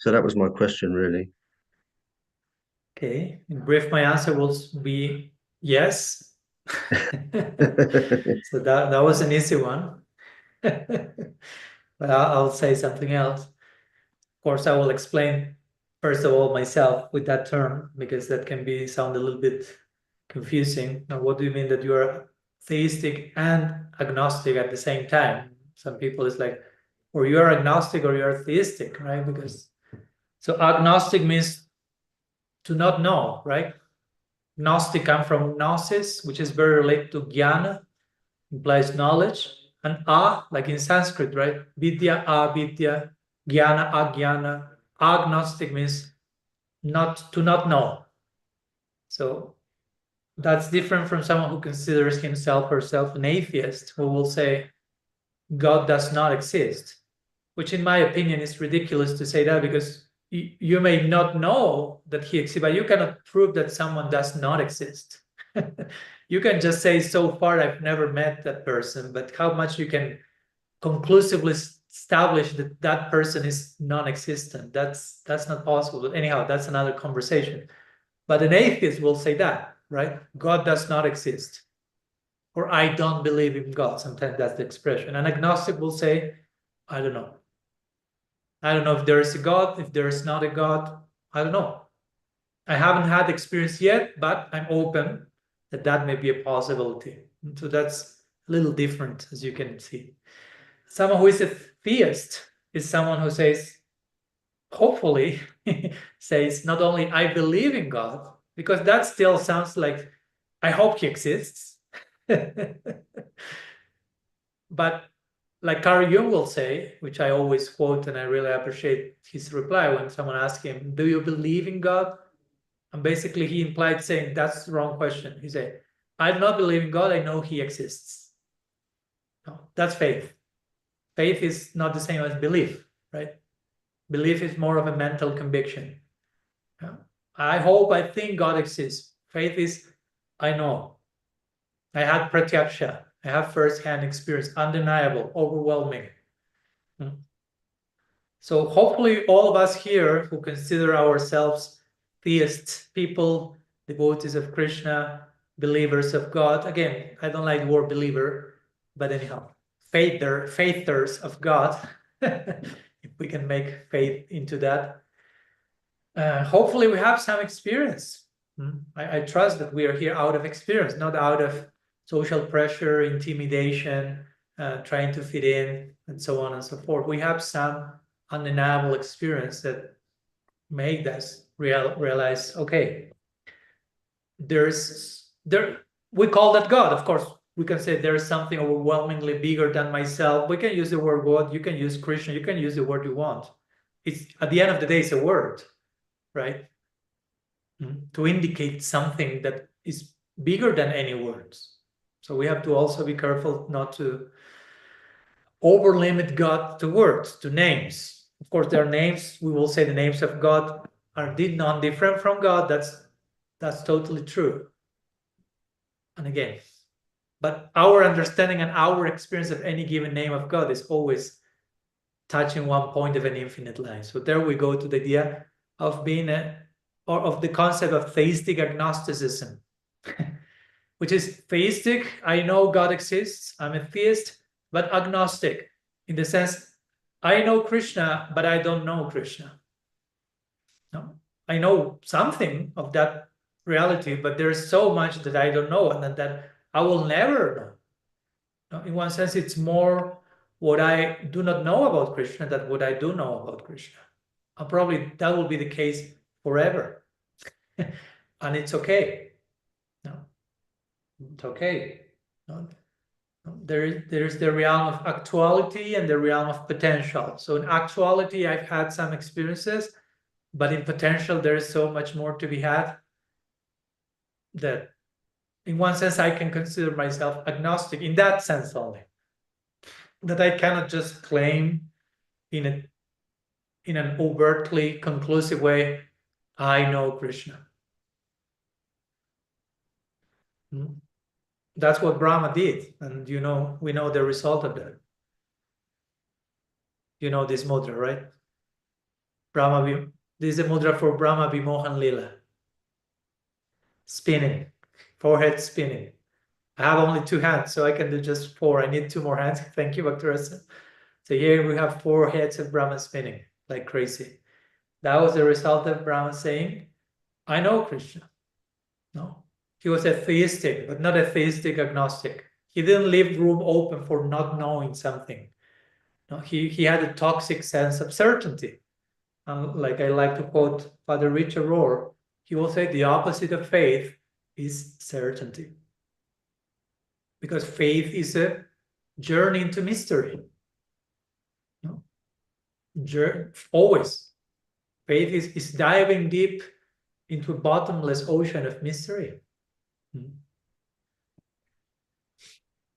that was my question, really. Okay, in brief, my answer will be yes. So that was an easy one. But I'll say something else. Of course, I will explain first of all myself with that term because that can sound a little bit confusing. Now, what do you mean that you are theistic and agnostic at the same time? Some people is like, or you are agnostic or you are theistic, right? Because so agnostic means to not know, right? Gnostic comes from gnosis, which is very related to jnana, implies knowledge, and like in Sanskrit, right? Vidya, avidya, jnana, ajnana. Agnostic means to not know. So that's different from someone who considers himself or herself an atheist, who will say God does not exist, which in my opinion is ridiculous to say that because you may not know that he exists, but you cannot prove that someone does not exist. You can just say, so far I've never met that person, but how much you can conclusively establish that that person is non-existent, that's not possible. But anyhow, that's another conversation. But an atheist will say that, right? God does not exist, or I don't believe in God. Sometimes that's the expression. An agnostic will say, I don't know. I don't know if there is a God, if there is not a God. I don't know. I haven't had experience yet, but I'm open that may be a possibility. So that's a little different, as you can see. Someone who is a theist is someone who says, hopefully, says not only I believe in God, because that still sounds like I hope he exists. But like Carl Jung will say, which I always quote, and I really appreciate his reply when someone asks him, do you believe in God? And basically he implied saying, that's the wrong question. He said, I do not believe in God, I know he exists. No, that's faith. Faith is not the same as belief, right? Belief is more of a mental conviction. I hope, I think God exists. Faith is, I know. I had pratyaksha. I have first-hand experience, undeniable, overwhelming. So hopefully all of us here who consider ourselves theists, people, devotees of Krishna, believers of God. Again, I don't like the word believer, but anyhow, faithers of God, if we can make faith into that. Hopefully we have some experience. I trust that we are here out of experience, not out of social pressure, intimidation, trying to fit in, and so on and so forth. We have some undeniable experience that made us realize, okay, we call that God. Of course, we can say there is something overwhelmingly bigger than myself. We can use the word God, you can use Krishna, you can use the word you want. It's at the end of the day, it's a word, right? To indicate something that is bigger than any words. So we have to also be careful not to over-limit God to words, to names. Of course, there are names, we will say the names of God are indeed non-different from God. That's totally true. And again, but our understanding and our experience of any given name of God is always touching one point of an infinite line. So there we go to the idea of being or of the concept of theistic agnosticism, which is theistic. I know God exists, I'm a theist, but agnostic in the sense I know Krishna, but I don't know Krishna. No, I know something of that reality, but there's so much that I don't know, and that I will never know. In one sense, it's more what I do not know about Krishna than what I do know about Krishna. And probably that will be the case forever. And it's okay. No, it's okay. No. There's the realm of actuality and the realm of potential. So in actuality, I've had some experiences, but in potential, there is so much more to be had that in one sense, I can consider myself agnostic in that sense only. That I cannot just claim in an overtly conclusive way, I know Krishna. That's what Brahma did, and we know the result of that. You know this mudra, right? This is a mudra for Brahma Vimohan Lila. Spinning, forehead spinning. I have only 2 hands, so I can do just 4. I need 2 more hands. Thank you, Bhakti. So here we have 4 heads of Brahma spinning like crazy. That was the result of Brahma saying, I know Krishna. No, he was a theistic, but not a theistic agnostic. He didn't leave room open for not knowing something. No, he had a toxic sense of certainty. And like I like to quote Father Richard Rohr, he will say the opposite of faith is certainty. Because faith is a journey into mystery. No? Always. Faith is diving deep into a bottomless ocean of mystery.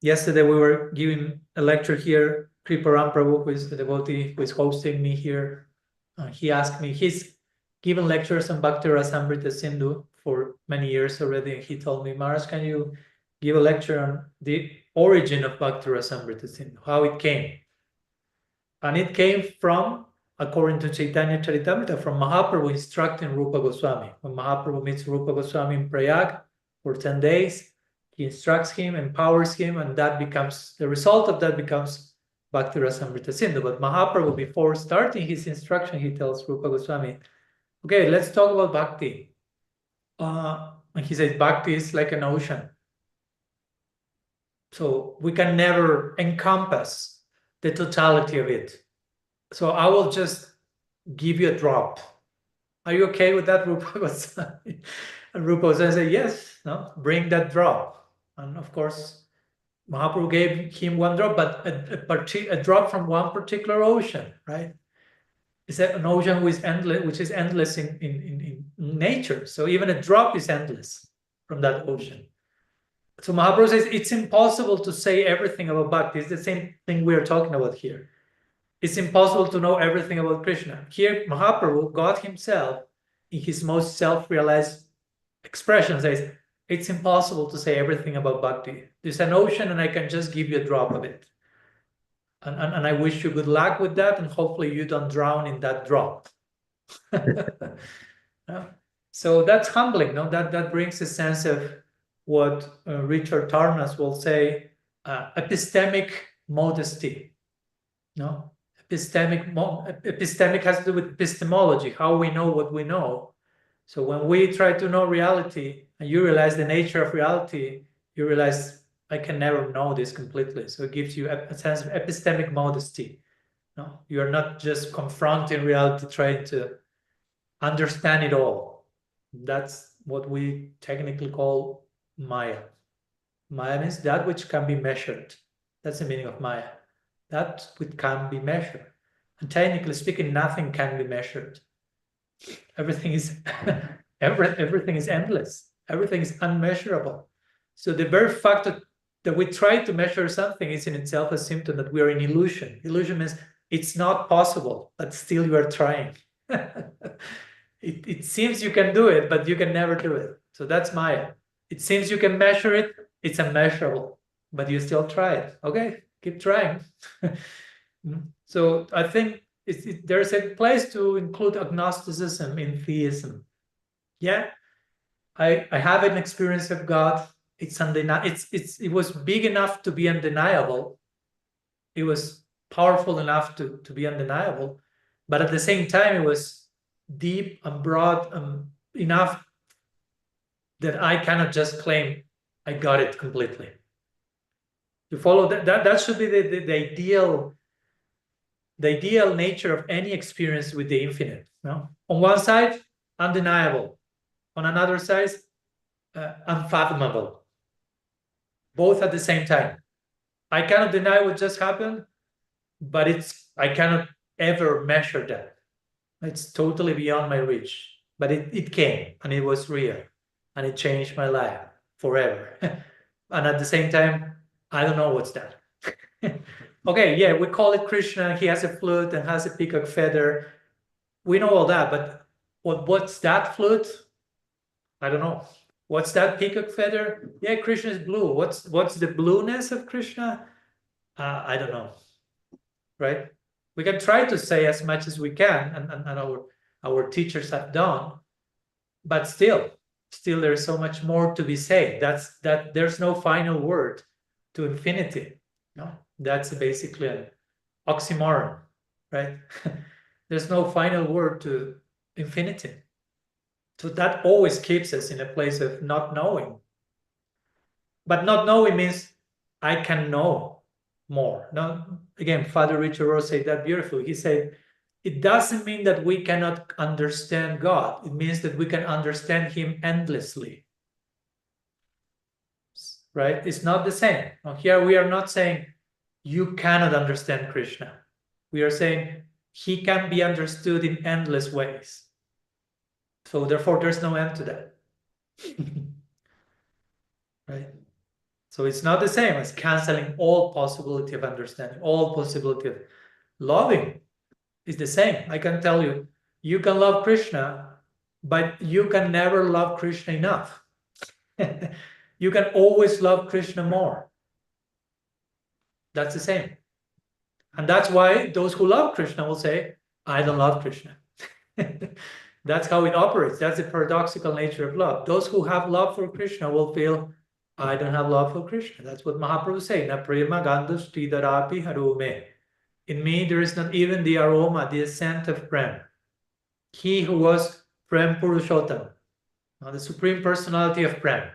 Yesterday we were giving a lecture here. Kriparam Prabhu, who is the devotee who is hosting me here, he asked me, he's given lectures on Bhakti Rasamrita Sindhu for many years already. He told me, Maharaj, can you give a lecture on the origin of Bhakti Rasamrita Sindhu, how it came? And it came from, according to Chaitanya Charitamrita, from Mahaprabhu instructing Rupa Goswami. When Mahaprabhu meets Rupa Goswami in Prayag for 10 days, he instructs him, empowers him, and that becomes, the result of that becomes Bhakti Rasamrita Sindhu. But Mahaprabhu, before starting his instruction, he tells Rupa Goswami, okay, let's talk about Bhakti. And he says, Bhakti is like an ocean. So we can never encompass the totality of it. So I will just give you a drop. Are you okay with that, Rupa Goswami? And Rupa Goswami said, yes, no, bring that drop. And of course, Mahaprabhu gave him 1 drop, but a drop from one particular ocean, right? It's an ocean which is endless in nature. So even a drop is endless from that ocean. So Mahaprabhu says it's impossible to say everything about Bhakti. It's the same thing we are talking about here. It's impossible to know everything about Krishna. Here, Mahaprabhu, God himself, in his most self-realized expression, says, it's impossible to say everything about Bhakti. There's an ocean and I can just give you a drop of it. And I wish you good luck with that, and hopefully you don't drown in that drop. No? So that's humbling, no? That brings a sense of what Richard Tarnas will say, epistemic modesty. No? Epistemic has to do with epistemology, how we know what we know. So when we try to know reality, and you realize the nature of reality, you realize I can never know this completely. So it gives you a sense of epistemic modesty. No? You're not just confronting reality, trying to understand it all. That's what we technically call Maya. Maya means that which can be measured. That's the meaning of Maya. That which can be measured. And technically speaking, nothing can be measured. Everything is everything is endless. Everything is unmeasurable. So the very fact that we try to measure something is in itself a symptom that we are in illusion. Illusion means it's not possible, but still you are trying. It seems you can do it, but you can never do it. So that's Maya. It seems you can measure it, it's unmeasurable, but you still try it. Okay, keep trying. So I think there's a place to include agnosticism in theism. Yeah, I have an experience of God. It's undeniable. It was big enough to be undeniable. It was powerful enough to be undeniable, but at the same time, it was deep and broad enough that I cannot just claim I got it completely. To follow that should be the ideal nature of any experience with the infinite. No? On one side, undeniable. On another side, unfathomable. Both at the same time. I cannot deny what just happened, but I cannot ever measure that. It's totally beyond my reach. But it came, and it was real, and it changed my life forever. And at the same time, I don't know what's that. Okay, yeah, we call it Krishna. He has a flute and has a peacock feather. We know all that, but what's that flute? I don't know. What's that peacock feather? Yeah, Krishna is blue. What's the blueness of Krishna? I don't know. Right? We can try to say as much as we can, and our teachers have done, but still there's so much more to be said. That there's no final word to infinity. No, that's basically an oxymoron, right? There's no final word to infinity. So that always keeps us in a place of not knowing. But not knowing means I can know more. Now, again, Father Richard Rohr said that beautifully. He said, it doesn't mean that we cannot understand God. It means that we can understand him endlessly. Right? It's not the same. Now, here we are not saying you cannot understand Krishna. We are saying he can be understood in endless ways. So therefore, there's no end to that. Right? So it's not the same as canceling all possibility of understanding, all possibility of loving. Is the same. I can tell you, you can love Krishna, but you can never love Krishna enough. You can always love Krishna more. That's the same. And that's why those who love Krishna will say, I don't love Krishna. That's how it operates. That's the paradoxical nature of love. Those who have love for Krishna will feel, I don't have love for Krishna. That's what Mahaprabhu say. Na prema gandhas tridarapi harume. In me, there is not even the aroma, the scent of Prem. He who was Prem Purushottam, the Supreme Personality of Prem.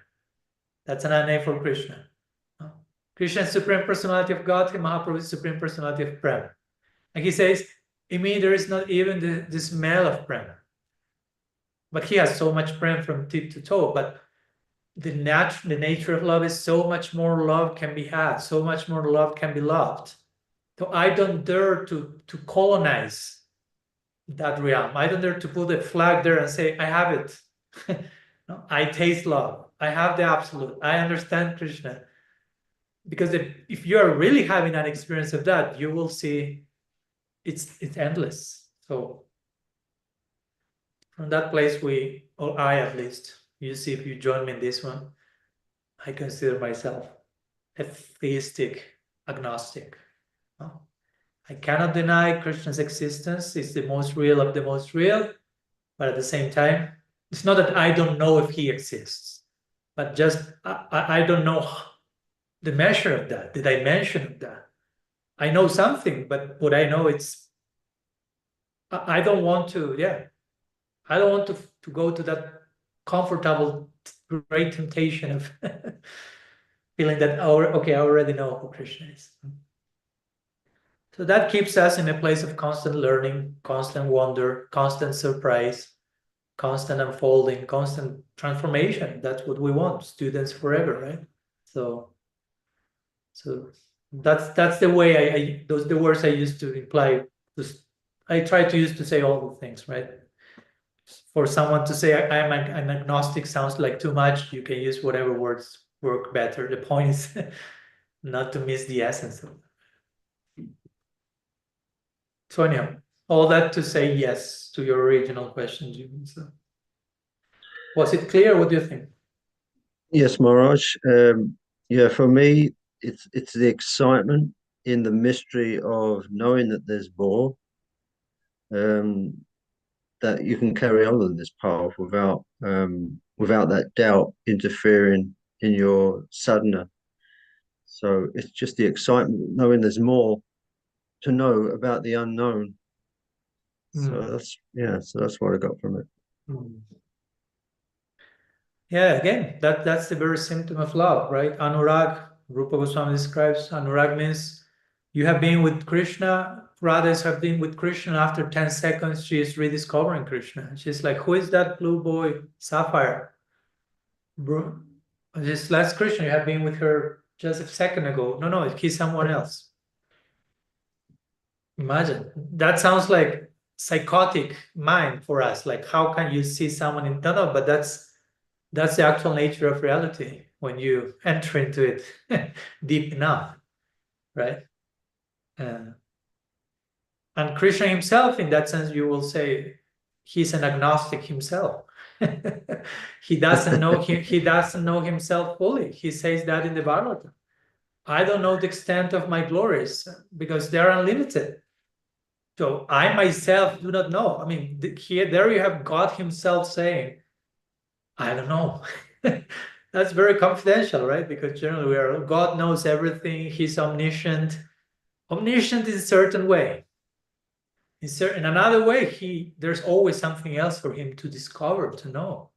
That's another name for Krishna. Krishna is Supreme Personality of God, Mahaprabhu is Supreme Personality of Prem. And he says, in me, there is not even the smell of Prem. But he has so much Prem from tip to toe. But the nature of love is so much more love can be had, so much more love can be loved. So I don't dare to colonize that realm. I don't dare to put a flag there and say, I have it. No, I taste love. I have the absolute. I understand Krishna. Because if you are really having an experience of that, you will see it's endless. So from that place, or I at least, you see if you join me in this one, I consider myself a theistic agnostic. No? I cannot deny Krishna's existence. It's the most real of the most real, but at the same time, it's not that I don't know if he exists, but just I don't know the measure of that, the dimension of that. I know something, but what I know, I don't want to, I don't want to go to that comfortable, great temptation of feeling that, okay, I already know who Krishna is. So that keeps us in a place of constant learning, constant wonder, constant surprise, constant unfolding, constant transformation. That's what we want, students forever, right? So that's the way those the words I used to imply. I try to use to say all the things, right? For someone to say I'm an agnostic sounds like too much. You can use whatever words work better. The point is not to miss the essence of it. So anyhow, all that to say yes to your original question, Jimmy. So was it clear? What do you think? Yes, Maharaj. Yeah, for me, it's the excitement in the mystery of knowing that there's more, that you can carry on this path without that doubt interfering in your sadhana. So it's just the excitement, knowing there's more to know about the unknown. So that's what I got from it. Yeah, again, that's the very symptom of love, right? Anurag, Rupa Goswami describes anurag means you have been with Krishna, Radhas have been with Krishna. After 10 seconds, she is rediscovering Krishna. She's like, who is that blue boy, Sapphire? Bro, that's Krishna. You have been with her just a second ago. No, he's someone else. Imagine. That sounds like psychotic mind for us. Like, how can you see someone in no, but that's the actual nature of reality when you enter into it deep enough, right? And Krishna himself, in that sense, you will say he's an agnostic himself. He doesn't know he doesn't know himself fully. He says that in the Bhagavatam. I don't know the extent of my glories because they're unlimited. So I myself do not know. I mean, there you have God himself saying, I don't know. That's very confidential, right? Because generally God knows everything. He's omniscient. Omniscient in a certain way. In another way, there's always something else for him to discover, to know.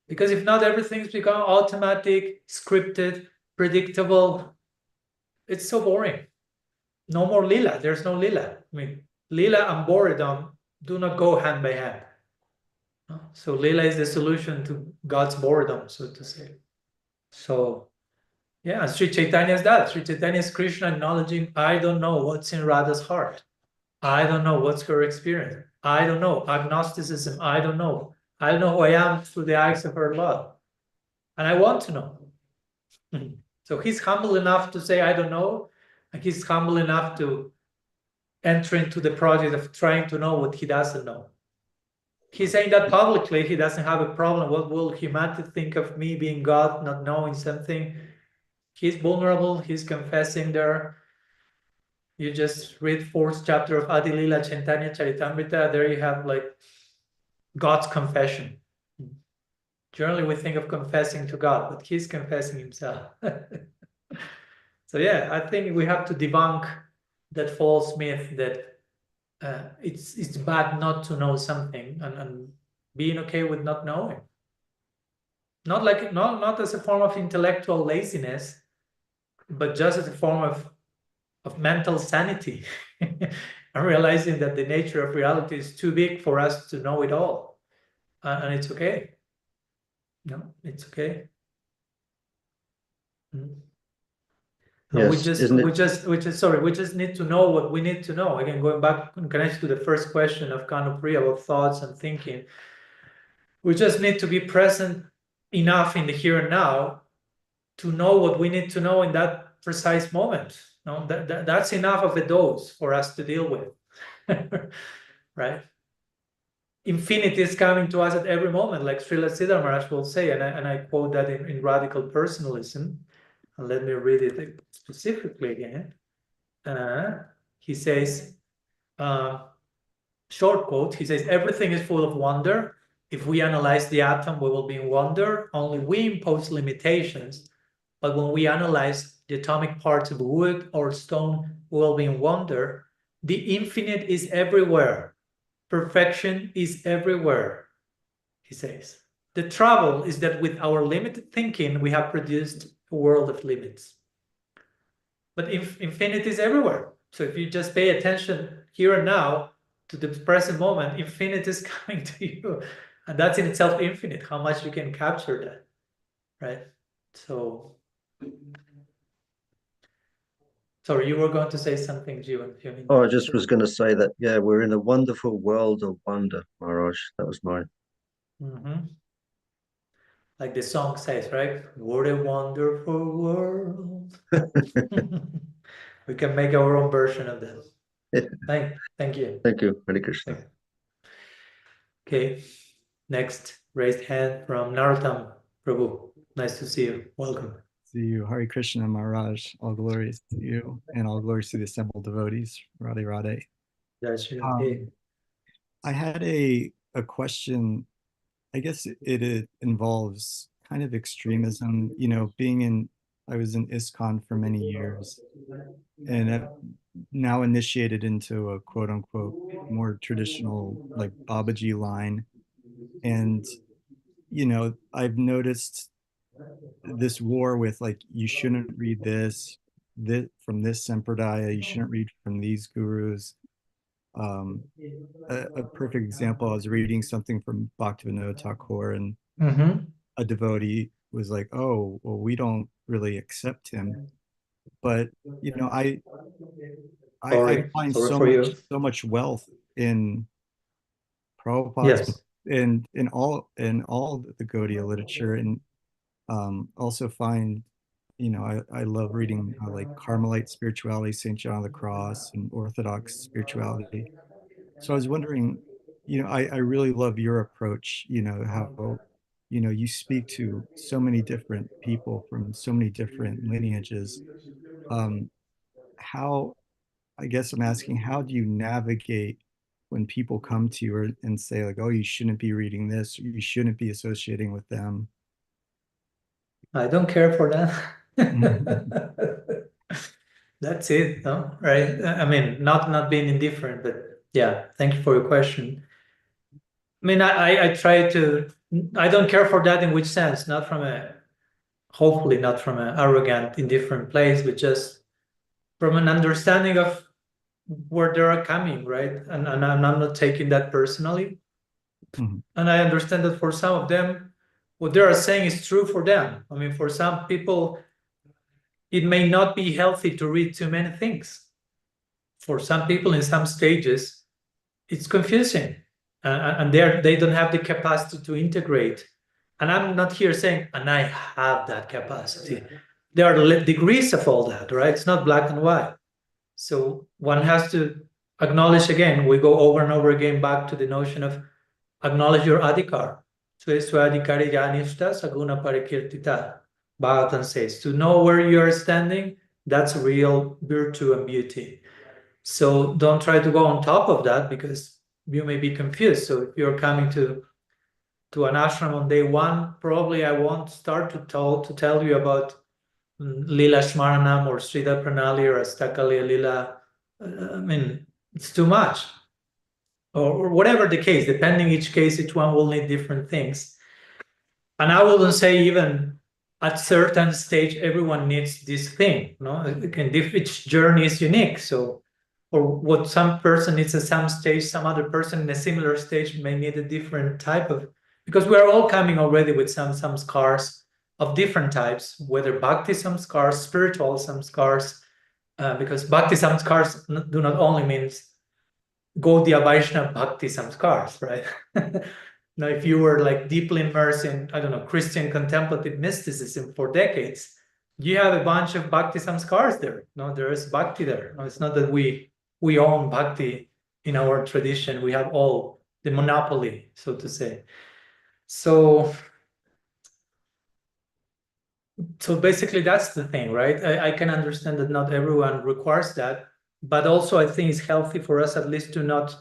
Because if not, everything's become automatic, scripted, predictable. It's so boring. No more lila. There's no lila. I mean, lila and boredom do not go hand by hand. So lila is the solution to God's boredom, so to say. So, yeah, Sri Chaitanya is that. Sri Chaitanya is Krishna acknowledging, I don't know what's in Radha's heart. I don't know what's her experience. I don't know. Agnosticism, I don't know. I don't know who I am through the eyes of her love. And I want to know. So he's humble enough to say, I don't know. And he's humble enough to enter into the project of trying to know what he doesn't know. He's saying that publicly. He doesn't have a problem. What will humanity think of me being God, not knowing something? He's vulnerable. He's confessing there. You just read 4th chapter of Adi Lila Chaitanya Charitamrita. There you have like God's confession. Generally, we think of confessing to God, but he's confessing himself. So yeah, I think we have to debunk that false myth that it's bad not to know something and being okay with not knowing. Not as a form of intellectual laziness, but just as a form of mental sanity. And realizing that the nature of reality is too big for us to know it all. And it's okay. No, it's okay. Yes, we just need to know what we need to know. Again, going back in connection to the first question of Kanupriya about thoughts and thinking, we just need to be present enough in the here and now to know what we need to know in that precise moment. No, that's enough of a dose for us to deal with, right? infinity is coming to us at every moment, like Srila Siddhar Maharaj will say, and I quote that in Radical Personalism. And let me read it specifically again. He says, short quote, he says, everything is full of wonder. If we analyze the atom, we will be in wonder. Only we impose limitations. But when we analyze the atomic parts of wood or stone, we will be in wonder. The infinite is everywhere. Perfection is everywhere, he says. The trouble is that with our limited thinking, we have produced a world of limits. But infinity is everywhere. So if you just pay attention here and now to the present moment, infinity is coming to you. And that's in itself infinite, how much you can capture that, right? So, sorry, you were going to say something, Jiva. Oh, I just was going to say that, yeah, we're in a wonderful world of wonder, Maharaj. That was mine. Like the song says, right? What a wonderful world. We can make our own version of that. Thank you. Thank you, Hare Krishna. Okay, next raised hand from Narottam Prabhu. Nice to see you. Welcome. See you, Hare Krishna Maharaj. All glories to you, and all glories to the assembled devotees. Radhe Radhe. I had a question. I guess it involves kind of extremism. You know, I was in ISKCON for many years, and I've now initiated into a quote unquote more traditional like Babaji line. And, you know, I've noticed this war with like, you shouldn't read this from this Sampradaya, you shouldn't read from these gurus. A perfect example, I was reading something from Bhaktivinoda Thakur, and a devotee was like, oh, well, we don't really accept him. But, you know, I find so much wealth in Prabhupada's and in all the Gaudiya literature, and also find, you know, I love reading like Carmelite spirituality, St. John of the Cross, and Orthodox spirituality. So I was wondering, you know, I really love your approach, you know, how, you know, you speak to so many different people from so many different lineages. How, I guess I'm asking, how do you navigate when people come to you and say like, oh, you shouldn't be reading this, or you shouldn't be associating with them? I don't care for that. That's it, no? Right? I mean, not being indifferent, but yeah, thank you for your question. I mean, I try to, I don't care for that in which sense, not from hopefully not from an arrogant, indifferent place, but just from an understanding of where they are coming, right? And I'm not taking that personally. And I understand that for some of them, what they are saying is true for them. I mean, for some people, it may not be healthy to read too many things. For some people in some stages, it's confusing. And they don't have the capacity to integrate. And I'm not here saying, and I have that capacity. There are degrees of all that, right? It's not black and white. So one has to acknowledge again, we go over and over again back to the notion of acknowledge your adhikar. Bhagavatam says, to know where you are standing, that's real virtue and beauty. So don't try to go on top of that, because you may be confused. So if you're coming to an ashram on day one, probably I won't start to tell you about Lila Shmaranam or Sridhar Pranali or Astakali Lila. I mean, it's too much. Or whatever the case, depending each case, each one will need different things. And I wouldn't say even at certain stage, everyone needs this thing. No, each journey is unique. So, or what some person needs at some stage, some other person in a similar stage may need a different type of, because we are all coming already with some scars of different types, whether bhakti samskars, spiritual samskars, because bhakti samskars do not only means Gaudiya Vaishnava bhakti samskars, right? Now, if you were like deeply immersed in, I don't know, Christian contemplative mysticism for decades, you have a bunch of bhakti samskars there. No, there is bhakti there. No, it's not that we own bhakti in our tradition. We have all the monopoly, so to say. So basically that's the thing, right? I can understand that not everyone requires that, but also I think it's healthy for us at least to not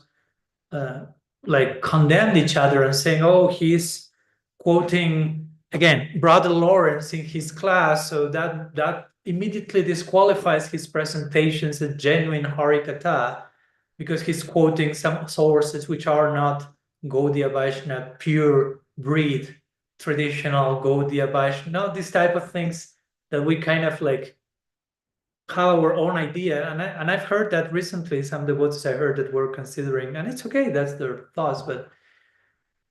like condemn each other and saying, oh, he's quoting again Brother Lawrence in his class, so that immediately disqualifies his presentations as genuine Harikatha, because he's quoting some sources which are not Gaudiya Vaishnava, pure breed, traditional Gaudiya Vaishnava, these type of things that we kind of like have our own idea. And I've heard that recently, some devotees I heard that were considering, and it's okay, that's their thoughts, but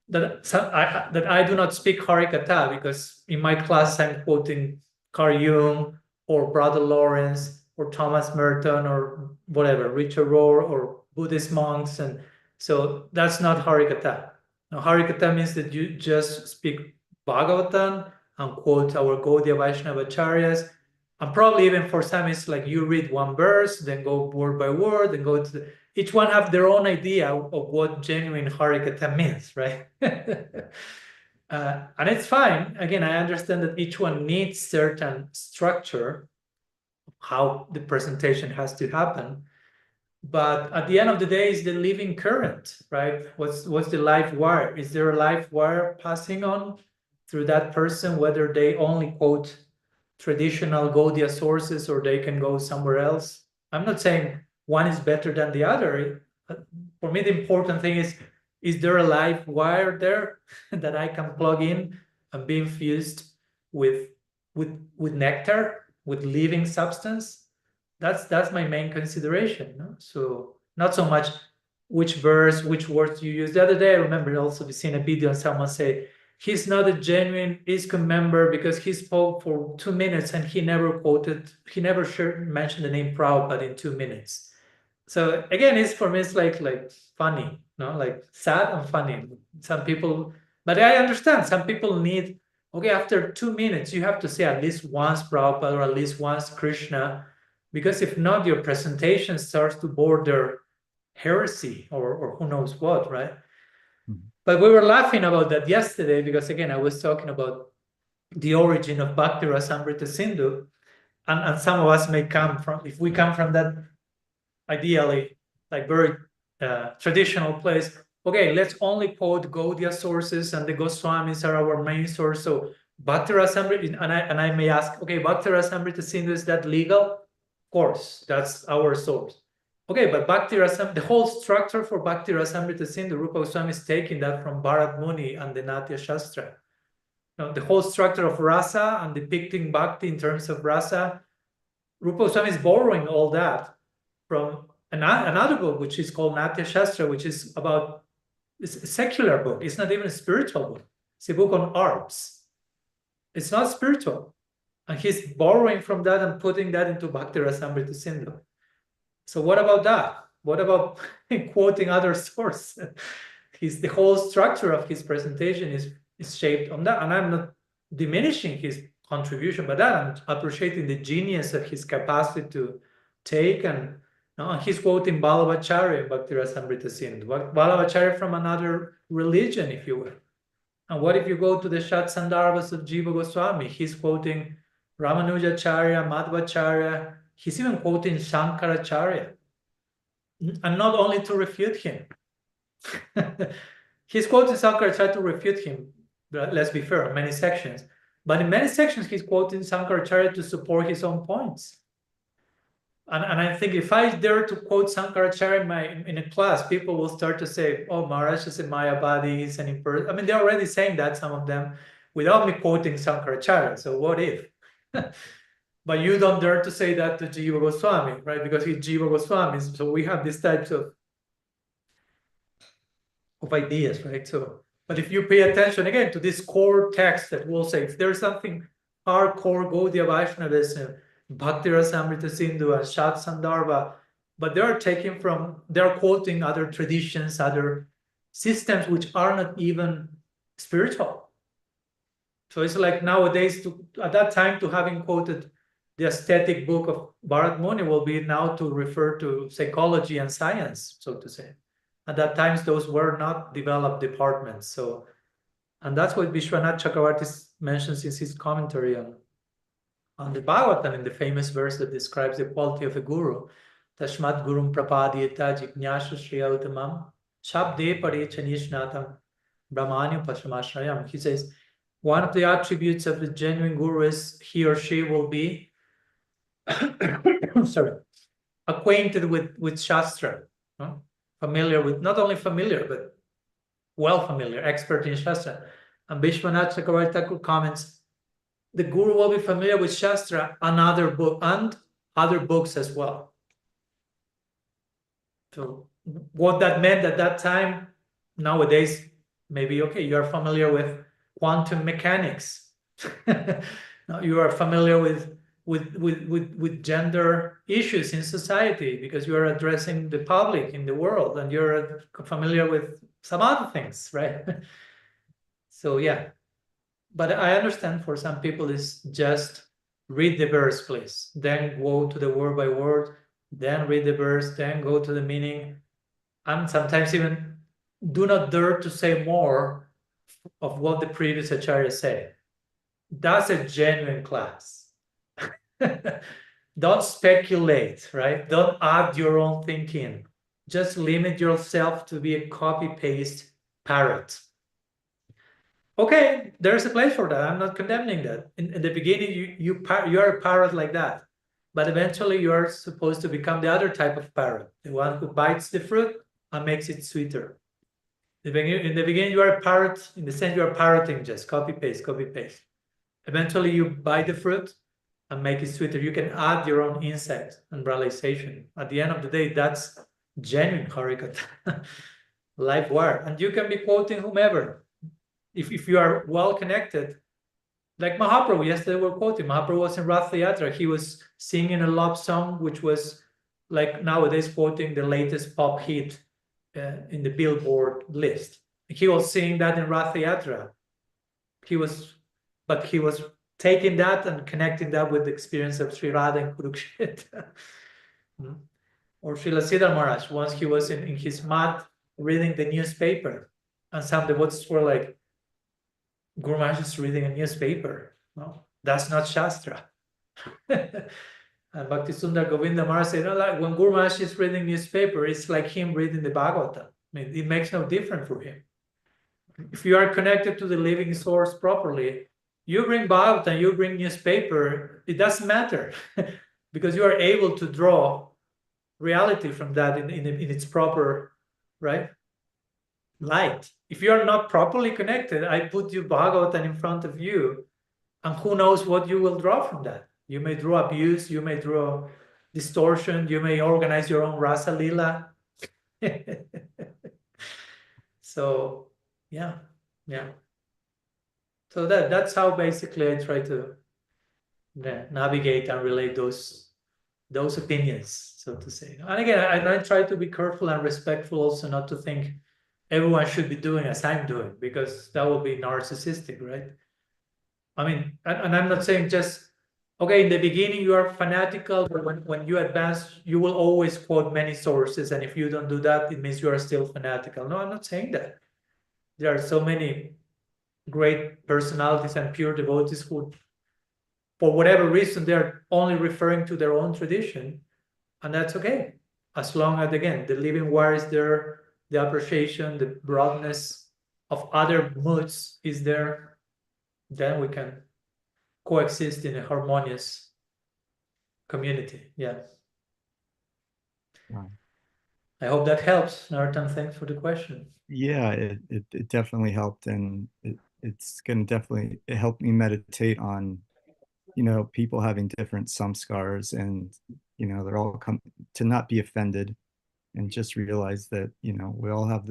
that I do not speak Harikatha because in my class I'm quoting Carl Jung or Brother Lawrence or Thomas Merton or whatever, Richard Rohr or Buddhist monks, and so that's not Harikatha. Now, Harikatha means that you just speak Bhagavatam and quote our Gaudiya Vaishnava Acharyas, and probably even for some it's like you read one verse, then go word by word, then go to each one have their own idea of what genuine Harikatha means, right? And it's fine. Again, I understand that each one needs certain structure, how the presentation has to happen. But at the end of the day, is the living current, right? What's the life wire? Is there a life wire passing on through that person, whether they only quote traditional Gaudiya sources or they can go somewhere else? I'm not saying one is better than the other. For me, the important thing is there a live wire there that I can plug in and be infused with nectar, with living substance? That's my main consideration. No? So not so much which verse, which words you use. The other day, I remember also seeing a video and someone say, he's not a genuine ISKCON member because he spoke for 2 minutes and he never mentioned the name Prabhupada in 2 minutes. So again, it's for me, it's like funny, no, like sad and funny. Some people, but I understand some people need, okay, after 2 minutes, you have to say at least once Prabhupada or at least once Krishna, because if not, your presentation starts to border heresy or who knows what, right? Mm-hmm. But we were laughing about that yesterday because again, I was talking about the origin of Bhakti Rasamrita Sindhu, and some of us may come from, if we come from that ideally like very traditional place, okay, let's only quote Gaudiya sources and the Goswamis are our main source. So Bhakti Rasamrita, and I may ask, okay, Bhakti Rasamrita Sindhu, is that legal? Of course, that's our source. Okay, but Bhakti Rasamrita, the whole structure for Bhakti Rasamrita Sindhu, Rupa Goswami is taking that from Bharat Muni and the Natya Shastra. Now, the whole structure of rasa and depicting bhakti in terms of rasa, Rupa Goswami is borrowing all that from another book, which is called Natya Shastra, which is about, it's a secular book. It's not even a spiritual book. It's a book on arts. It's not spiritual. And he's borrowing from that and putting that into Bhakti Rasamrita Sindhu. So what about that? What about quoting other sources? The whole structure of his presentation is shaped on that. And I'm not diminishing his contribution by that. I'm appreciating the genius of his capacity to take and he's quoting Ballavacharya in Bhakti Rasamrita Sindhu. Ballavacharya from another religion, if you will. And what if you go to the Shat-sandarbhas of Jiva Goswami? He's quoting Ramanujacharya, Madhvacharya. He's even quoting Shankaracharya. And not only to refute him. He's quoting Shankaracharya to refute him, let's be fair, in many sections. But in many sections, he's quoting Shankaracharya to support his own points. And I think if I dare to quote Shankaracharya in a class, people will start to say, oh, Maharaj is a Mayavadi, he's an impersonal. I mean, they're already saying that, some of them, without me quoting Shankaracharya. So what if? But you don't dare to say that to Jiva Goswami, right? Because he's Jiva Goswami. So we have these types of ideas, right? So, but if you pay attention again to this core text that will say, if there's something hardcore Gaudiya Vaishnavism, Bhakti Rasamrita Sindhu and Shat-sandarbha, but they're quoting other traditions, other systems which are not even spiritual. So it's like nowadays, at that time, to having quoted the aesthetic book of Bharat Muni will be now to refer to psychology and science, so to say. At that times, those were not developed departments. So, and that's what Vishwanath Chakravarti mentions in his commentary on the Bhagavatam, in the famous verse that describes the quality of a guru. Tashmat gurum prapadyeta jignasha shriya uttamam shabde parecha nishnatam brahmanya pashamashrayam. He says, one of the attributes of the genuine guru is he or she will be acquainted with Shastra, no? Familiar with, not only familiar, but well familiar, expert in Shastra. And Vishwanath Chakravarti Thakur comments, the guru will be familiar with Shastra and other books as well. So what that meant at that time, nowadays, maybe, okay, you are familiar with quantum mechanics. You are familiar with gender issues in society because you are addressing the public in the world, and you're familiar with some other things, right? So yeah, but I understand for some people it's just read the verse, please, then go to the word by word, then read the verse, then go to the meaning, and sometimes even do not dare to say more of what the previous acharya said. That's a genuine class. Don't speculate, right? Don't add your own thinking. Just limit yourself to be a copy-paste parrot. Okay, there's a place for that. I'm not condemning that. In the beginning, you are a parrot like that. But eventually, you are supposed to become the other type of parrot, the one who bites the fruit and makes it sweeter. In the beginning, you are a parrot. In the sense, you are parroting, just copy-paste, copy-paste. Eventually, you bite the fruit and make it sweeter. You can add your own insight and realization. At the end of the day, that's genuine Harikatha, live wire. And you can be quoting whomever. If you are well connected, like Mahaprabhu, yesterday we were quoting, Mahaprabhu was in Rath Yatra. He was singing a love song, which was like nowadays quoting the latest pop hit in the Billboard list. He was singing that in Rath Yatra. He was taking that and connecting that with the experience of Sri Radha in Kurukshetra. Or Srila Siddhar Maharaj, once he was in his mat reading the newspaper, and some devotees were like, Guru Maharaj is reading a newspaper. No, that's not Shastra. And Bhakti Sundar Govinda Maharaj said, no, like when Guru Maharaj is reading newspaper, it's like him reading the Bhagavatam. I mean, it makes no difference for him. If you are connected to the living source properly, you bring Bhagavatam, you bring newspaper, it doesn't matter because you are able to draw reality from that in its proper, right, light. If you are not properly connected, I put you Bhagavatam in front of you, and who knows what you will draw from that. You may draw abuse, you may draw distortion, you may organize your own Rasa Lila. So, yeah. So that's how basically I try to navigate and relate those opinions, so to say. And again, I try to be careful and respectful also, not to think everyone should be doing as I'm doing, because that will be narcissistic, right? I mean, and I'm not saying just, okay, in the beginning you are fanatical, but when you advance, you will always quote many sources, and if you don't do that, it means you are still fanatical. No, I'm not saying that. There are so many great personalities and pure devotees who, for whatever reason, they're only referring to their own tradition, and that's okay. As long as, again, the living wire is there, the appreciation, the broadness of other moods is there, then we can coexist in a harmonious community. Yeah. Wow. I hope that helps, Nartan. Thanks for the question. Yeah, it definitely helped, and it's going to definitely help me meditate on, people having different samskars, and, they're all come to not be offended, and just realize that, we all have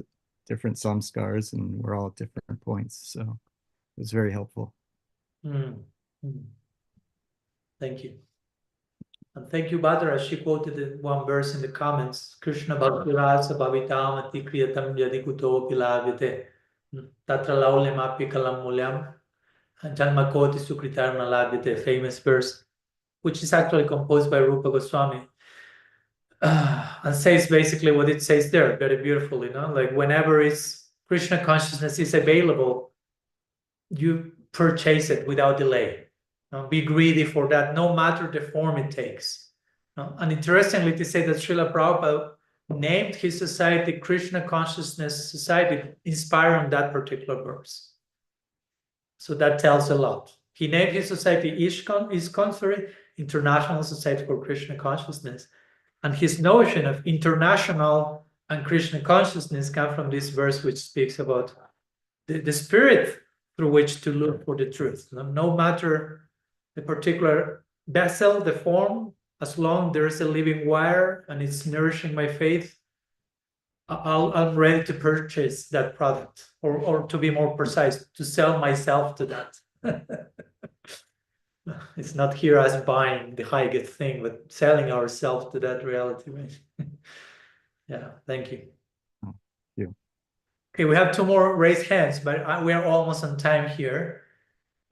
different samskars and we're all at different points. So it was very helpful. Thank you. And thank you, Badra. She quoted one verse in the comments. Krishna bhaktirasa bhavitamati kriyatam yadikuto pilavite tatra laulemapi kalam mulyam janmakoti sukritarma lavite. Famous verse, which is actually composed by Rupa Goswami. and says basically what it says there very beautifully, like whenever Krishna consciousness is available, you purchase it without delay. Be greedy for that, no matter the form it takes. And interestingly, to say that Srila Prabhupada named his society Krishna Consciousness Society, inspired on that particular verse. So that tells a lot. He named his society ISKCON, International Society for Krishna Consciousness. And his notion of international and Krishna consciousness comes from this verse, which speaks about the spirit through which to look for the truth. No matter the particular vessel, the form, as long there is a living wire and it's nourishing my faith, I'm ready to purchase that product, or to be more precise, to sell myself to that. It's not here as buying the high-get thing, but selling ourselves to that reality. Yeah, thank you. Thank you. Okay, we have 2 more raised hands, but we are almost on time here,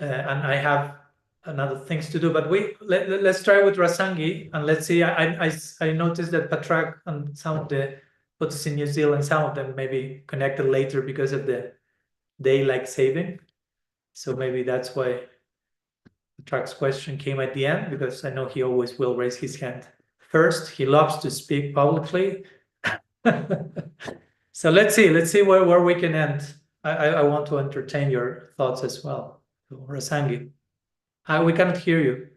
and I have another things to do. But let's try with Rasangi, and let's see. I noticed that Patrak and some of the photos in New Zealand, some of them maybe connected later because of the daylight saving. So maybe that's why Patrak's question came at the end, because I know he always will raise his hand first. He loves to speak publicly. So let's see where we can end. I want to entertain your thoughts as well. So, Rasangi, we cannot hear you.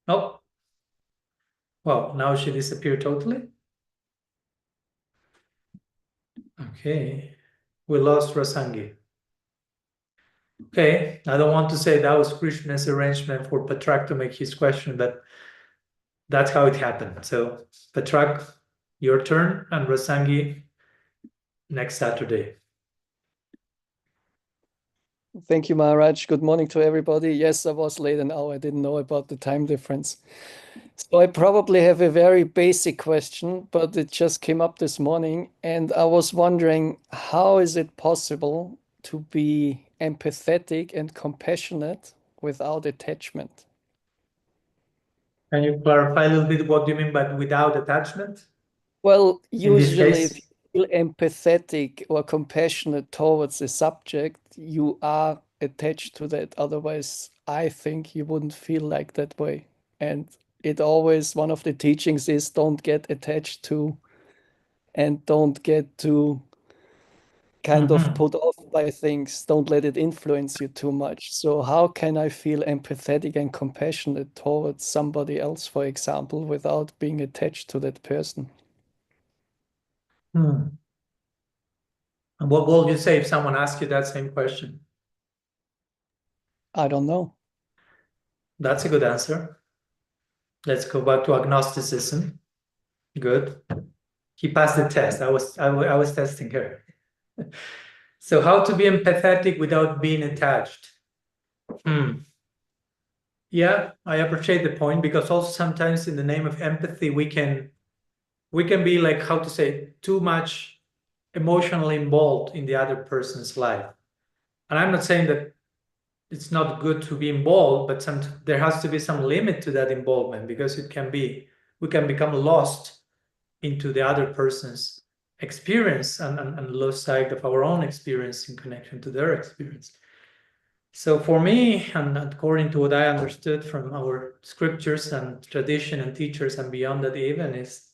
Oh, well, now she disappeared totally. Okay, we lost Rasangi. Okay, I don't want to say that was Krishna's arrangement for Patrak to make his question, but that's how it happened. So, Patrak, your turn, and Rasangi next Saturday. Thank you, Maharaj. Good morning to everybody. Yes, I was late an hour. I didn't know about the time difference. So I probably have a very basic question, but it just came up this morning. And I was wondering, how is it possible to be empathetic and compassionate without attachment? Can you clarify a little bit what do you mean by without attachment? Well, In this usually if case? you feel empathetic or compassionate towards a subject, you are attached to that. Otherwise, I think you wouldn't feel like that way. And it always, one of the teachings is don't get attached to and don't get too kind of put off by things. Don't let it influence you too much. So how can I feel empathetic and compassionate towards somebody else, for example, without being attached to that person? And what will you say if someone asks you that same question? I don't know. That's a good answer. Let's go back to agnosticism. Good. He passed the test. I was testing her. So how to be empathetic without being attached? Yeah, I appreciate the point, because also sometimes in the name of empathy, we can be like, how to say, too much emotionally involved in the other person's life. And I'm not saying that it's not good to be involved, but there has to be some limit to that involvement, because we can become lost into the other person's experience and lose sight of our own experience in connection to their experience. So for me, and according to what I understood from our scriptures and tradition and teachers and beyond that even, is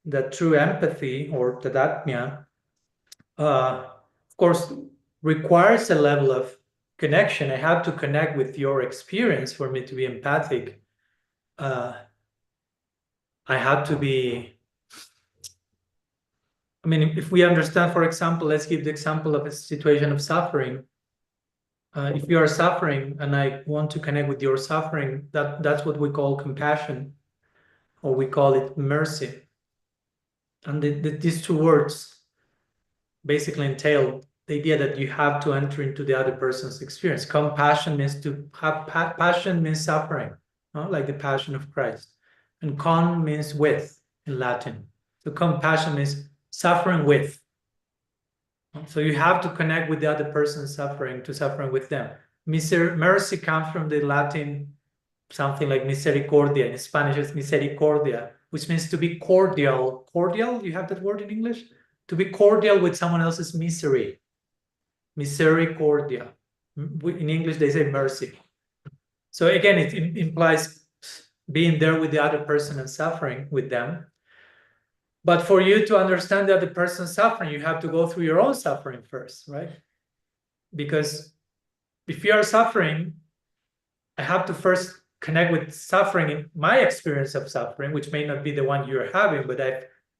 that true empathy, or tadatmya, of course, requires a level of connection. I have to connect with your experience for me to be empathic. I have to be, I mean, if we understand, for example, let's give the example of a situation of suffering. If you are suffering and I want to connect with your suffering, that's what we call compassion, or we call it mercy. And these 2 words basically entail the idea that you have to enter into the other person's experience. Compassion means to have passion, means suffering, like the Passion of Christ. And con means with in Latin. So compassion means suffering with. So you have to connect with the other person suffering to suffering with them. Mercy comes from the Latin something like misericordia. In Spanish, it's misericordia, which means to be cordial. Cordial, you have that word in English? To be cordial with someone else's misery. Misericordia. In English, they say mercy. So again, it implies being there with the other person and suffering with them. But for you to understand the other person's suffering, you have to go through your own suffering first, right? Because if you are suffering, I have to first connect with suffering in my experience of suffering, which may not be the one you're having, but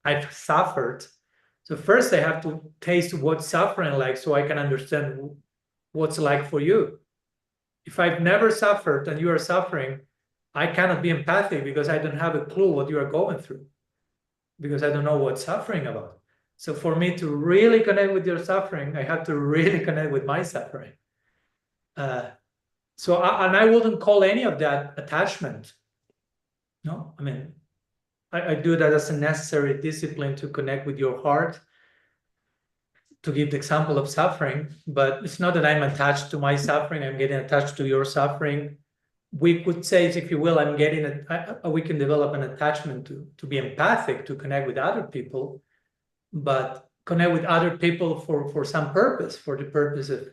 I've suffered. So first I have to taste what's suffering like so I can understand what's like for you. If I've never suffered and you are suffering, I cannot be empathic because I don't have a clue what you are going through, because I don't know what suffering about. So for me to really connect with your suffering, I have to really connect with my suffering. So I wouldn't call any of that attachment. No, I mean, I do that as a necessary discipline to connect with your heart, to give the example of suffering, but it's not that I'm attached to my suffering, I'm getting attached to your suffering. We could say, if you will, we can develop an attachment to be empathic, to connect with other people, but connect with other people for some purpose, for the purpose of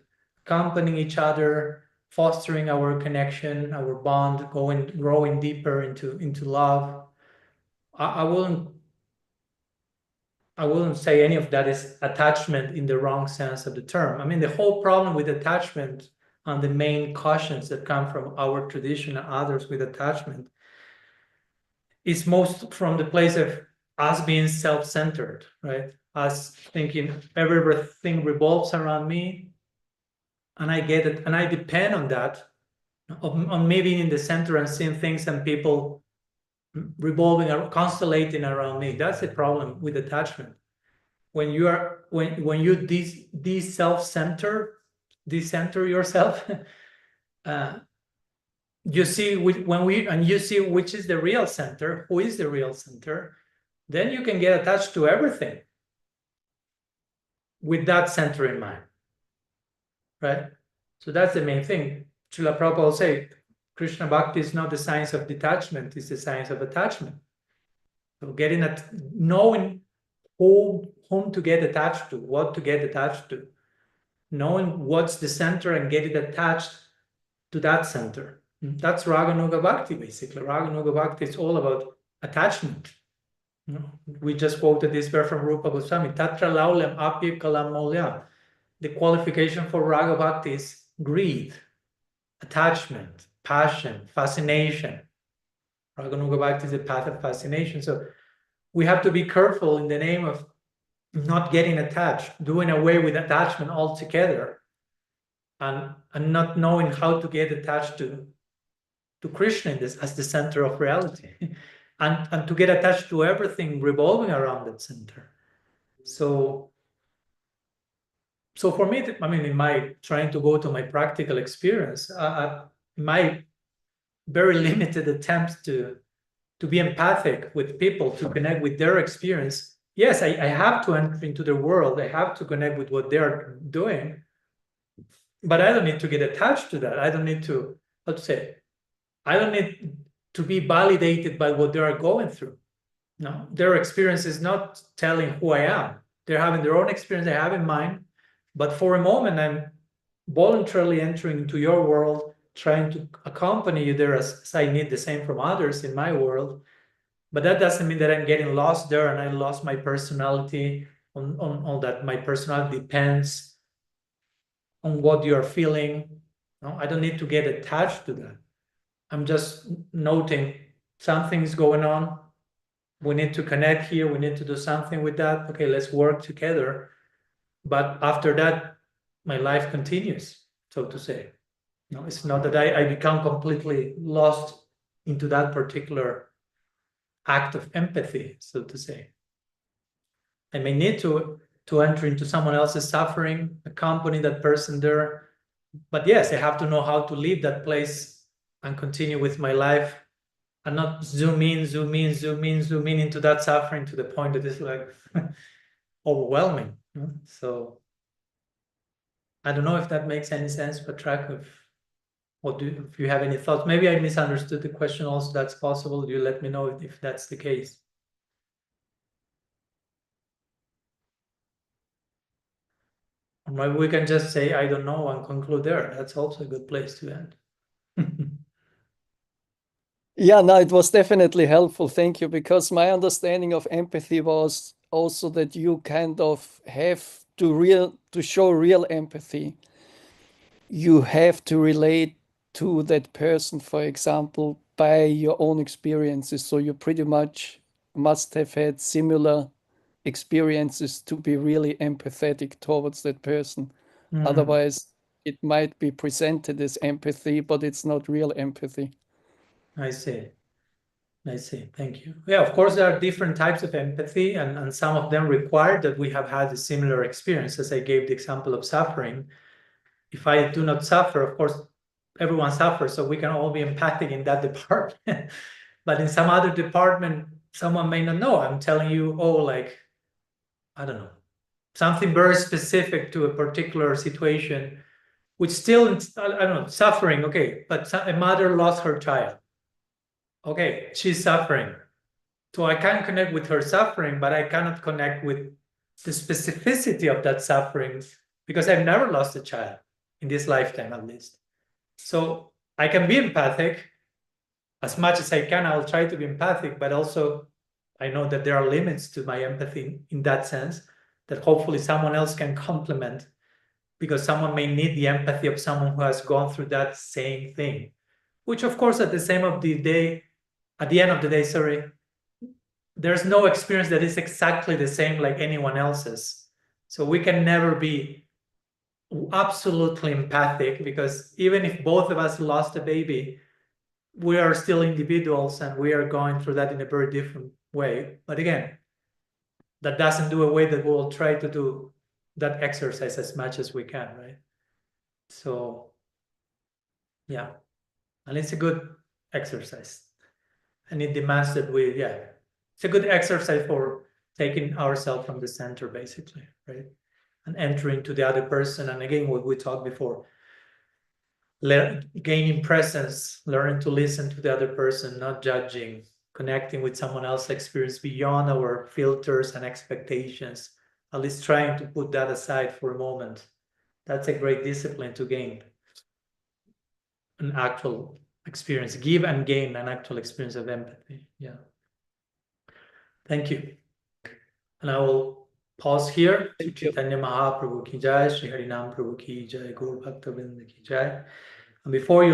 accompanying each other, fostering our connection, our bond, growing deeper into love. I wouldn't say any of that is attachment in the wrong sense of the term. I mean, the whole problem with attachment and the main cautions that come from our tradition and others with attachment is most from the place of us being self-centered, right? Us thinking everything revolves around me, and I get it, and I depend on that, on me being in the center and seeing things and people revolving or constellating around me. That's the problem with attachment. When you decenter yourself, you see you see which is the real center, who is the real center, then you can get attached to everything with that center in mind, right? So that's the main thing. Srila Prabhupada will say, Krishna Bhakti is not the science of detachment, it's the science of attachment. So knowing whom to get attached to, what to get attached to, knowing what's the center and get it attached to that center. That's Raganuga Bhakti, basically. Raganuga Bhakti is all about attachment. We just quoted this verse from Rupa Goswami, Tatra laulem api kalam molya. The qualification for Raga Bhakti is greed, attachment, passion, fascination. Raganuga Bhakti is the path of fascination. So we have to be careful in the name of not getting attached, doing away with attachment altogether, and not knowing how to get attached to Krishna as the center of reality, and to get attached to everything revolving around that center. So for me, I mean, in my trying to go to my practical experience, my very limited attempts to be empathic with people, to connect with their experience. Yes, I have to enter into the world. I have to connect with what they're doing, but I don't need to get attached to that. I don't need to, I don't need to be validated by what they are going through. No, their experience is not telling who I am. They're having their own experience they have in mind, but for a moment, I'm voluntarily entering into your world, trying to accompany you there as I need the same from others in my world. But that doesn't mean that I'm getting lost there and I lost my personality on that. My personality depends on what you're feeling. No, I don't need to get attached to that. I'm just noting something's going on. We need to connect here. We need to do something with that. Okay, let's work together. But after that, my life continues, so to say. No, it's not that I become completely lost into that particular act of empathy, so to say. I may need to enter into someone else's suffering, accompany that person there. But yes, I have to know how to leave that place and continue with my life and not zoom in into that suffering to the point that it's like overwhelming. So I don't know if that makes any sense, but track of if you have any thoughts. Maybe I misunderstood the question also, that's possible. You let me know if that's the case. Or maybe we can just say, I don't know, and conclude there. That's also a good place to end. Yeah, no, it was definitely helpful. Thank you. Because my understanding of empathy was also that you kind of have to show real empathy. You have to relate to that person, for example, by your own experiences. So you pretty much must have had similar experiences to be really empathetic towards that person. Otherwise, it might be presented as empathy, but it's not real empathy. I see. I see. Thank you. Yeah, of course, there are different types of empathy, and some of them require that we have had a similar experience. As I gave the example of suffering. If I do not suffer, of course, everyone suffers, so we can all be empathic in that department. But in some other department, someone may not know. I'm telling you, like, I don't know, something very specific to a particular situation, which still, I don't know, suffering, okay, but a mother lost her child. Okay, she's suffering. So I can connect with her suffering, but I cannot connect with the specificity of that suffering because I've never lost a child in this lifetime, at least. So I can be empathic as much as I can. I'll try to be empathic, but also I know that there are limits to my empathy in that sense, that hopefully someone else can complement, because someone may need the empathy of someone who has gone through that same thing, which of course at the end of the day, sorry, there's no experience that is exactly the same like anyone else's. So we can never be absolutely empathic, because even if both of us lost a baby, we are still individuals and we are going through that in a very different way. But again, that doesn't do away that we'll try to do that exercise as much as we can, right? So yeah, and it's a good exercise, and it demands that it's a good exercise for taking ourselves from the center, basically, right? And entering to the other person. And again, what we talked before, gaining presence, learning to listen to the other person, not judging, connecting with someone else's experience beyond our filters and expectations, at least trying to put that aside for a moment. That's a great discipline to gain an actual experience, give and gain an actual experience of empathy. Yeah. Thank you. And I will pause here. Chaitanya Mahaprabhu ki jai, Sri Harinam Prabhu ki jai, Guru Bhakta Vrinda ki jai. And before you